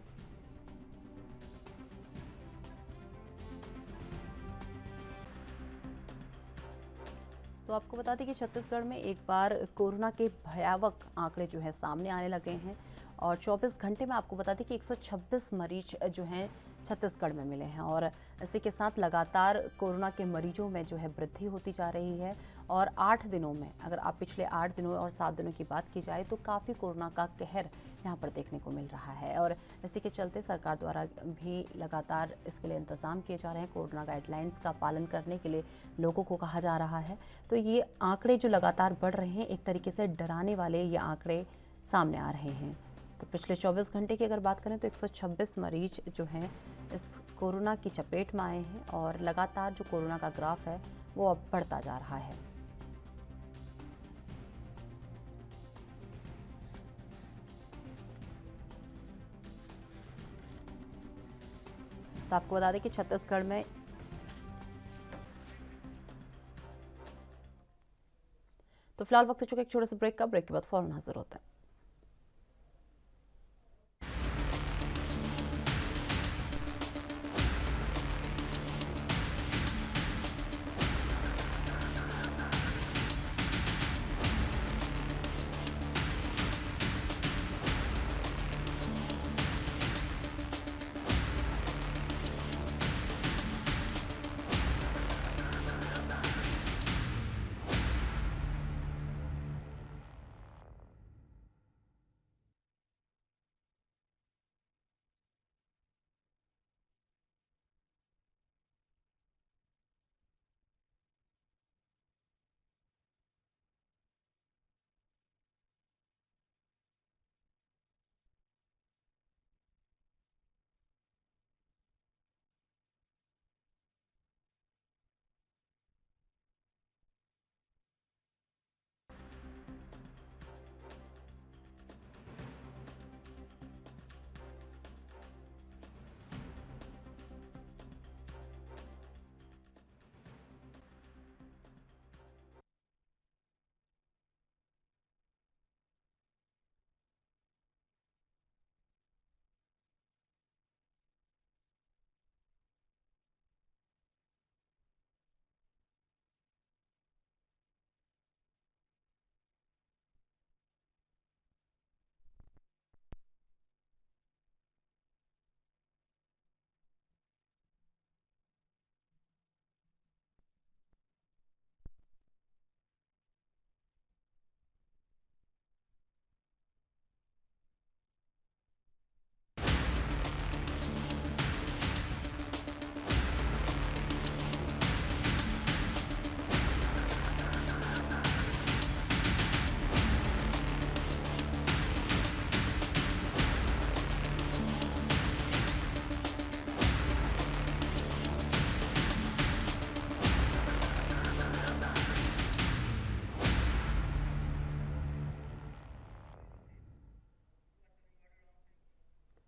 [SPEAKER 1] तो आपको बता दें कि छत्तीसगढ़ में एक बार कोरोना के भयावह आंकड़े जो है सामने आने लगे हैं और 24 घंटे में आपको बता दें कि 126 मरीज जो हैं छत्तीसगढ़ में मिले हैं और इसी के साथ लगातार कोरोना के मरीजों में जो है वृद्धि होती जा रही है। और 8 दिनों में अगर आप पिछले 8 दिनों और 7 दिनों की बात की जाए तो काफ़ी कोरोना का कहर यहाँ पर देखने को मिल रहा है और इसी के चलते सरकार द्वारा भी लगातार इसके लिए इंतजाम किए जा रहे हैं। कोरोना गाइडलाइंस का पालन करने के लिए लोगों को कहा जा रहा है। तो ये आंकड़े जो लगातार बढ़ रहे हैं, एक तरीके से डराने वाले ये आंकड़े सामने आ रहे हैं। तो पिछले 24 घंटे की अगर बात करें तो 126 मरीज जो हैं इस कोरोना की चपेट में आए हैं और लगातार जो कोरोना का ग्राफ है वो अब बढ़ता जा रहा है। तो आपको बता दें कि छत्तीसगढ़ में तो फिलहाल वक्त हो चुका एक छोटे से ब्रेक का। ब्रेक के बाद फौरन हाजिर होता है।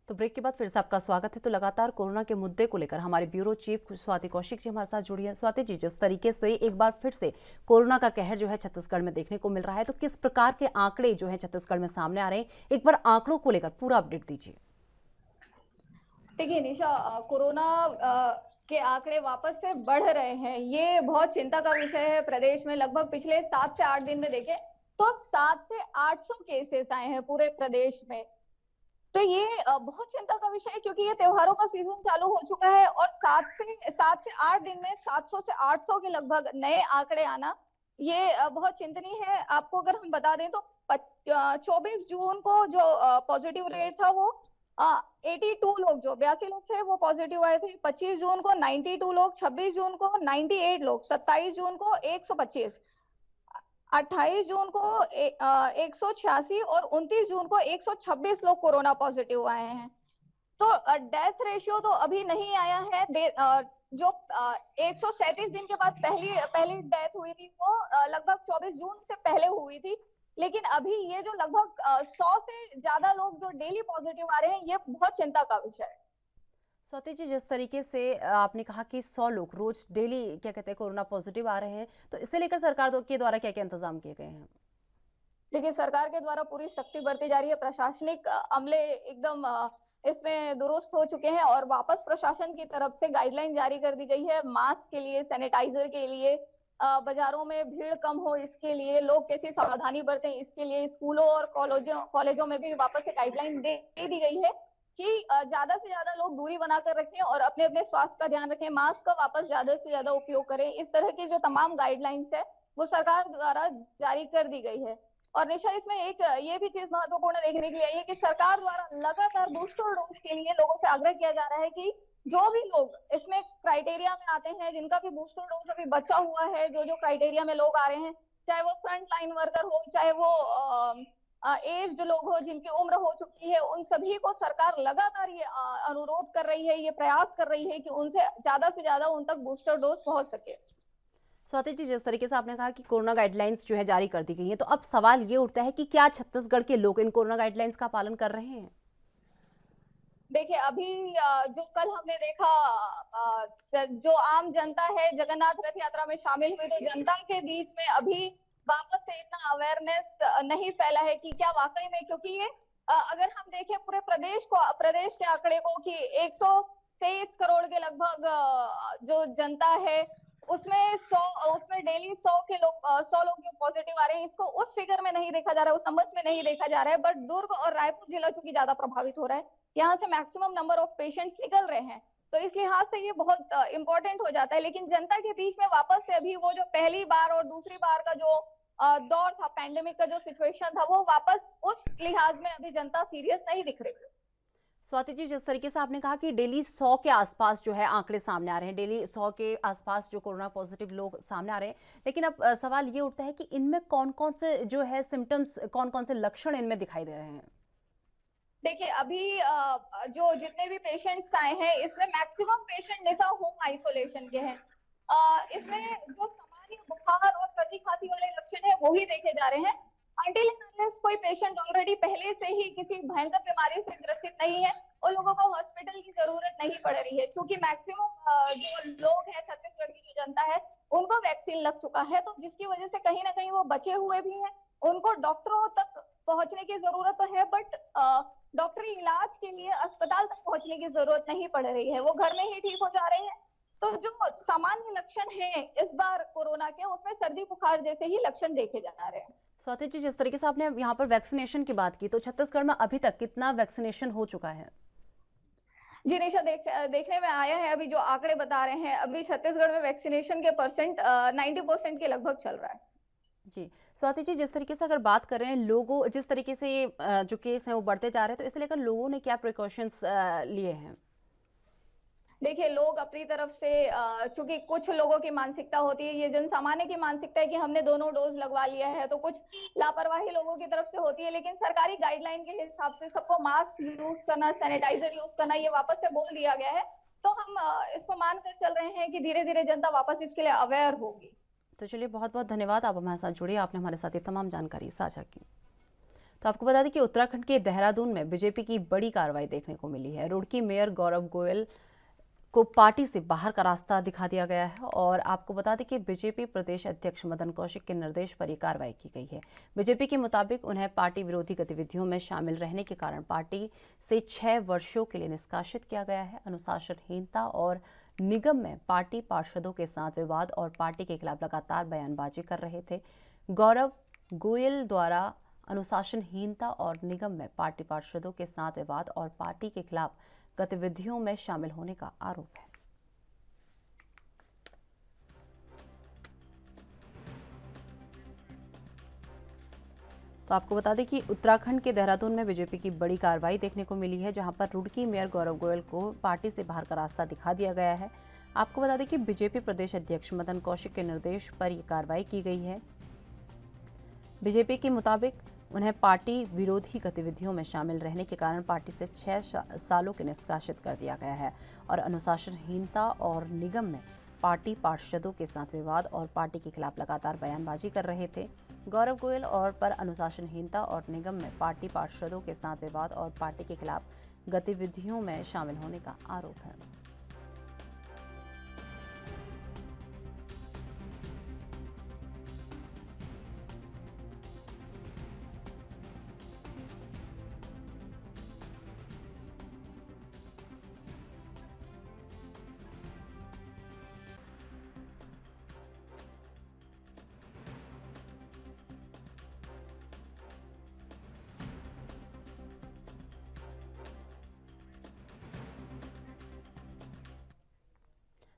[SPEAKER 1] तो ब्रेक के बाद फिर से आपका स्वागत है। तो लगातार कोरोना के मुद्दे को लेकर हमारे ब्यूरो चीफ स्वाति कौशिक जी हमारे साथ जुड़ी है। स्वाति जी, जिस तरीके से एक बार फिर से कोरोना का कहर जो है छत्तीसगढ़ में देखने को मिल रहा है, तो किस प्रकार के आंकड़े जो है छत्तीसगढ़ में सामने आ रहे हैं, एक बार आंकड़ों को लेकर पूरा अपडेट दीजिए।
[SPEAKER 6] देखिए निशा, कोरोना के आंकड़े वापस से बढ़ रहे हैं। ये बहुत चिंता का विषय है। प्रदेश में लगभग पिछले 7 से 8 दिन में देखें तो 7 से 800 केसेस आए हैं पूरे प्रदेश में। तो ये बहुत चिंता का विषय है, क्योंकि ये त्योहारों का सीजन चालू हो चुका है और 7 से 8 दिन में 700 से 800 के लगभग नए आंकड़े आना, ये बहुत चिंतनीय है। आपको अगर हम बता दें तो 24 जून को जो पॉजिटिव रेट था वो 82 लोग, जो 82 लोग थे वो पॉजिटिव आए थे। 25 जून को 92 लोग, 26 जून को 98 लोग, 27 जून को 125, 28 जून को 186 और 29 जून को 126 लोग कोरोना पॉजिटिव आए हैं। तो डेथ रेशियो तो अभी नहीं आया है। जो 137 दिन के बाद पहली डेथ हुई थी वो लगभग 24 जून से पहले हुई थी, लेकिन अभी ये जो लगभग 100 से ज्यादा लोग जो डेली पॉजिटिव आ रहे हैं, ये बहुत चिंता का विषय है।
[SPEAKER 1] स्वाति जी, जिस तरीके से आपने कहा कि 100 लोग रोज डेली क्या कहते हैं कोरोना पॉजिटिव आ रहे हैं, तो इसे लेकर सरकार के द्वारा क्या क्या इंतजाम किए गए हैं?
[SPEAKER 6] देखिए, सरकार के द्वारा पूरी सख्ती बरती जा रही है। प्रशासनिक अमले एकदम इसमें दुरुस्त हो चुके हैं और वापस प्रशासन की तरफ से गाइडलाइन जारी कर दी गई है। मास्क के लिए, सैनिटाइजर के लिए, बाजारों में भीड़ कम हो इसके लिए, लोग कैसी सावधानी बरतें इसके लिए, स्कूलों और कॉलेजों में भी वापस से गाइडलाइन दे दी गई है कि ज्यादा से ज्यादा लोग दूरी बनाकर रखें और अपने अपने स्वास्थ्य का ध्यान रखें, मास्क का वापस ज्यादा से ज्यादा उपयोग करें। इस तरह की जो तमाम गाइडलाइंस है वो सरकार द्वारा जारी कर दी गई है। और निशा, इसमें एक ये भी चीज महत्वपूर्ण देखने के लिए आई है कि सरकार द्वारा लगातार बूस्टर डोज के लिए लोगों से आग्रह किया जा रहा है कि जो भी लोग इसमें क्राइटेरिया में आते हैं, जिनका भी बूस्टर डोज अभी बचा हुआ है, जो क्राइटेरिया में लोग आ रहे हैं, चाहे वो फ्रंट लाइन वर्कर हो, चाहे वो एज्ड लोग हो, जिनकी उम्र हो चुकी है, उन सभी को सरकार लगातार ये अनुरोध कर रही है, ये प्रयास कर रही है कि उनसे ज्यादा से ज्यादा उन तक बूस्टर डोज पहुंच सके।
[SPEAKER 1] स्वाति जी, जिस तरीके से आपने कहा कि कोरोना गाइडलाइंस जो है जारी कर दी गई है, तो अब सवाल ये उठता है कि क्या छत्तीसगढ़ के लोग इन कोरोना गाइडलाइंस का पालन कर रहे हैं?
[SPEAKER 6] देखिए, अभी जो कल हमने देखा, जो आम जनता है जगन्नाथ रथ यात्रा में शामिल हुई, तो जनता के बीच में अभी वापस से इतना अवेयरनेस नहीं फैला है कि क्या वाकई में, क्योंकि ये अगर हम देखें पूरे प्रदेश के आंकड़े को कि 123 करोड़ के लगभग जो जनता है, उसमें डेली 100 लोग जो पॉजिटिव आ रहे हैं, इसको उस फिगर में नहीं देखा जा रहा है, उस नंबर्स में नहीं देखा जा रहा है। बट दुर्ग और रायपुर जिला चूंकि ज्यादा प्रभावित हो रहा है, यहाँ से मैक्सिमम नंबर ऑफ पेशेंट्स निकल रहे हैं, तो इस लिहाज से ये बहुत इंपॉर्टेंट हो जाता है। लेकिन जनता के बीच में वापस से अभी वो जो पहली बार और दूसरी बार का जो दौर था, पैंडेमिक का जो सिचुएशन था, वो वापस उस लिहाज में अभी जनता सीरियस नहीं दिख रही है।
[SPEAKER 1] स्वाति जी, जिस तरीके से आपने कहा कि डेली 100 के आसपास जो है आंकड़े सामने आ रहे हैं, डेली 100 के आसपास जो कोरोना पॉजिटिव लोग सामने आ रहे हैं, लेकिन अब सवाल ये उठता है कि इनमें कौन कौन से जो है सिम्टम्स, कौन कौन से लक्षण इनमें दिखाई दे रहे हैं?
[SPEAKER 6] देखिए, अभी जो जितने भी पेशेंट्स आए हैं, इसमें मैक्सिमम पेशेंट निशा होम आइसोलेशन के हैं। इसमें जो सामान्य बुखार और सर्दी खांसी वाले लक्षण है वो ही देखे जा रहे हैं। Until and unless कोई पेशेंट ऑलरेडी पहले से ही किसी भयंकर बीमारी से ग्रसित नहीं है, उन लोगों को हॉस्पिटल की जरूरत नहीं पड़ रही है, क्योंकि मैक्सिमम जो लोग हैं, छत्तीसगढ़ की जो जनता है, उनको वैक्सीन लग चुका है, तो जिसकी वजह से कहीं ना कहीं वो बचे हुए भी हैं। उनको डॉक्टरों तक पहुंचने की जरूरत तो है, बट डॉक्टरी इलाज के लिए अस्पताल तक पहुंचने की जरूरत नहीं पड़ रही है, वो घर में ही ठीक हो जा रहे हैं। तो जो सामान्य लक्षण है इस बार कोरोना के, उसमें सर्दी बुखार जैसे ही लक्षण देखे जा रहे हैं।
[SPEAKER 1] स्वाति जी, जिस तरीके से आपने यहाँ पर वैक्सीनेशन की बात की, तो छत्तीसगढ़ में अभी तक कितना वैक्सीनेशन हो चुका है?
[SPEAKER 6] जी निशा, देखने में आया है, अभी जो आंकड़े बता रहे हैं, अभी छत्तीसगढ़ में वैक्सीनेशन के परसेंट 90% के लगभग चल रहा है।
[SPEAKER 1] जी स्वाति जी, जिस तरीके से अगर बात कर रहे हैं, लोगों जिस तरीके से जो केस हैं वो बढ़ते जा रहे हैं, तो इसे लेकर लोगों ने क्या प्रिकॉशंस लिए हैं?
[SPEAKER 6] देखिए, लोग अपनी तरफ से, चूंकि कुछ लोगों की मानसिकता होती है, ये जन सामान्य की मानसिकता है कि हमने दोनों डोज लगवा लिया है, तो कुछ लापरवाही लोगों की तरफ से होती है। लेकिन सरकारी गाइडलाइन के हिसाब से सबको मास्क यूज करना, सैनिटाइजर यूज करना, ये वापस से बोल दिया गया है। तो हम इसको मानकर चल रहे हैं कि धीरे धीरे जनता वापस इसके लिए अवेयर होगी।
[SPEAKER 1] तो चलिए, बहुत बहुत धन्यवाद, आप हमारे साथ जुड़े, आपने हमारे साथ ये तमाम जानकारी साझा की। तो आपको बता दें कि उत्तराखंड के देहरादून में बीजेपी की बड़ी कार्रवाई देखने को मिली है। रुड़की मेयर गौरव गोयल को पार्टी से बाहर का रास्ता दिखा दिया गया है और आपको बता दें कि बीजेपी प्रदेश अध्यक्ष मदन कौशिक के निर्देश पर यह कार्रवाई की गई है। बीजेपी के मुताबिक उन्हें पार्टी विरोधी गतिविधियों में शामिल रहने के कारण पार्टी से 6 वर्षों के लिए निष्कासित किया गया है। अनुशासनहीनता और निगम में पार्टी पार्षदों के साथ विवाद और पार्टी के खिलाफ लगातार बयानबाजी कर रहे थे। गौरव गोयल द्वारा अनुशासनहीनता और निगम में पार्टी पार्षदों के साथ विवाद और पार्टी के खिलाफ गतिविधियों में शामिल होने का आरोप है। तो आपको बता दें कि उत्तराखंड के देहरादून में बीजेपी की बड़ी कार्रवाई देखने को मिली है, जहां पर रुड़की मेयर गौरव गोयल को पार्टी से बाहर का रास्ता दिखा दिया गया है। आपको बता दें कि बीजेपी प्रदेश अध्यक्ष मदन कौशिक के निर्देश पर यह कार्रवाई की गई है। बीजेपी के मुताबिक उन्हें पार्टी विरोधी गतिविधियों में शामिल रहने के कारण पार्टी से 6 सालों के निष्कासित कर दिया गया है और अनुशासनहीनता और निगम में पार्टी पार्षदों के साथ विवाद और पार्टी के खिलाफ लगातार बयानबाजी कर रहे थे। गौरव गोयल और पर अनुशासनहीनता और निगम में पार्टी पार्षदों के साथ विवाद और पार्टी के खिलाफ गतिविधियों में शामिल होने का आरोप है।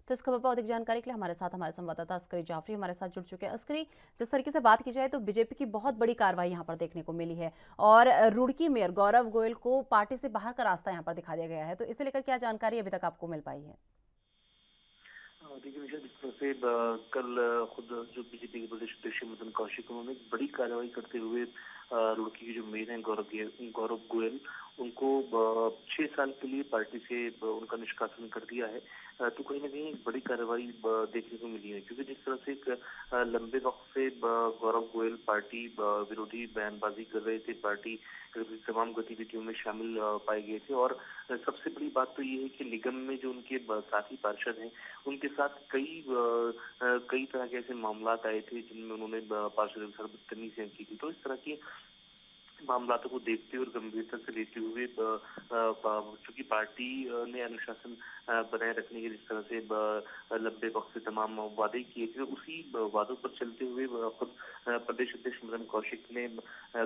[SPEAKER 1] तो इस खबर पर अधिक जानकारी के लिए हमारे संवाददाता अस्करी जाफरी हमारे साथ जुड़ चुके हैं। अस्करी, जिस तरीके से बात की जाए तो बीजेपी की बहुत बड़ी कार्रवाई यहां पर देखने को मिली है और रुड़की मेयर गौरव गोयल को पार्टी से बाहर का रास्ता यहां पर दिखा दिया गया है, तो इसे लेकर क्या जानकारी अभी तक आपको मिल पाई है?
[SPEAKER 7] देखिए निशा, जिस तरह से कल खुद जो बीजेपी के प्रदेश अध्यक्ष मदन कौशिक, उन्होंने एक बड़ी कार्रवाई करते हुए रुड़की के जो मेयर हैं गौरव गोयल, उनको 6 साल के लिए पार्टी से उनका निष्कासन कर दिया है। तो कहीं ना कहीं एक बड़ी कार्रवाई देखने को मिली है, क्योंकि जिस तरह से एक लंबे वक्त से गौरव गोयल पार्टी विरोधी बयानबाजी कर रहे थे, पार्टी तमाम गतिविधियों में शामिल पाए गए थे। और सबसे बड़ी बात तो ये है कि निगम में जो उनके साथी पार्षद हैं, उनके साथ कई तरह के ऐसे मामला आए थे जिनमें उन्होंने पार्षदों के साथ बदतमीजी की थी। तो इस तरह की मामलों को देखते हुए और गंभीरता से लेते हुए चूंकि पार्टी ने अनुशासन बनाए रखने के जिस तरह से लंबे वक्त से तमाम वादे किए थे, उसी वादों पर चलते हुए खुद प्रदेश अध्यक्ष मदन कौशिक ने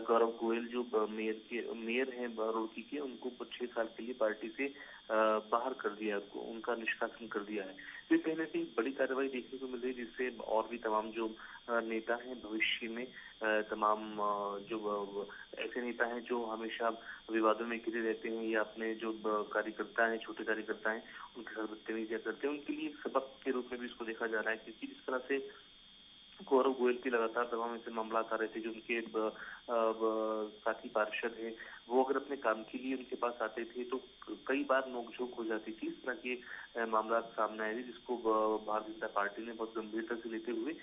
[SPEAKER 7] गौरव गोयल जो मेयर हैं रुड़की के, उनको 6 साल के लिए पार्टी से बाहर कर दिया, उनका निष्कासन कर दिया है। तो कहीं ना कहीं बड़ी कार्रवाई देखने को मिल रही है, जिससे और भी तमाम जो नेता हैं भविष्य में, तमाम जो ऐसे नेता हैं जो हमेशा विवादों में घिरे रहते हैं या अपने जो कार्यकर्ता हैं, छोटे कार्यकर्ता हैं, उनके साथ बदतमीजी करते हैं, उनके लिए एक सबक के रूप में भी इसको देखा जा रहा है। क्योंकि जिस तरह से गौरव गोयल की लगातार तमाम ऐसे मामला आ रहे थे, जो उनके साथी पार्षद हैं, वो अगर अपने काम के लिए उनके पास आते थे तो कई बार नोकझोंक हो जाती थी। इस तरह के मामला सामने आए थे, जिसको भारतीय जनता पार्टी ने बहुत गंभीरता से लेते हुए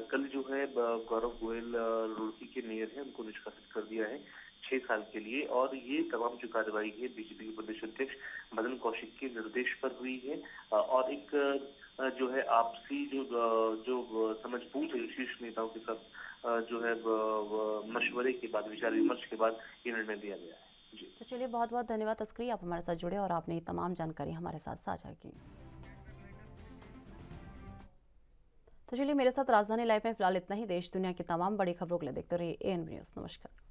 [SPEAKER 7] कल जो है गौरव गोयल रुड़की के मेयर हैं, उनको निष्कासित कर दिया है 6 साल के लिए। और ये तमाम जो कार्रवाई है बीजेपी के प्रदेश अध्यक्ष मदन कौशिक के निर्देश पर हुई है और एक जो है आपसी जो समझबूझ है शीर्ष नेताओं के साथ जो है मशवरे के बाद, विचार विमर्श के बाद ये निर्णय लिया गया है। जी,
[SPEAKER 1] तो चलिए, बहुत बहुत धन्यवाद अस्करी, आप हमारे साथ जुड़े और आपने ये तमाम जानकारी हमारे साथ साझा की। तो चलिए, मेरे साथ राजधानी लाइव में फिलहाल इतना ही। देश दुनिया की तमाम बड़ी खबरों के लिए देखते रहिए ANB न्यूज़। नमस्कार।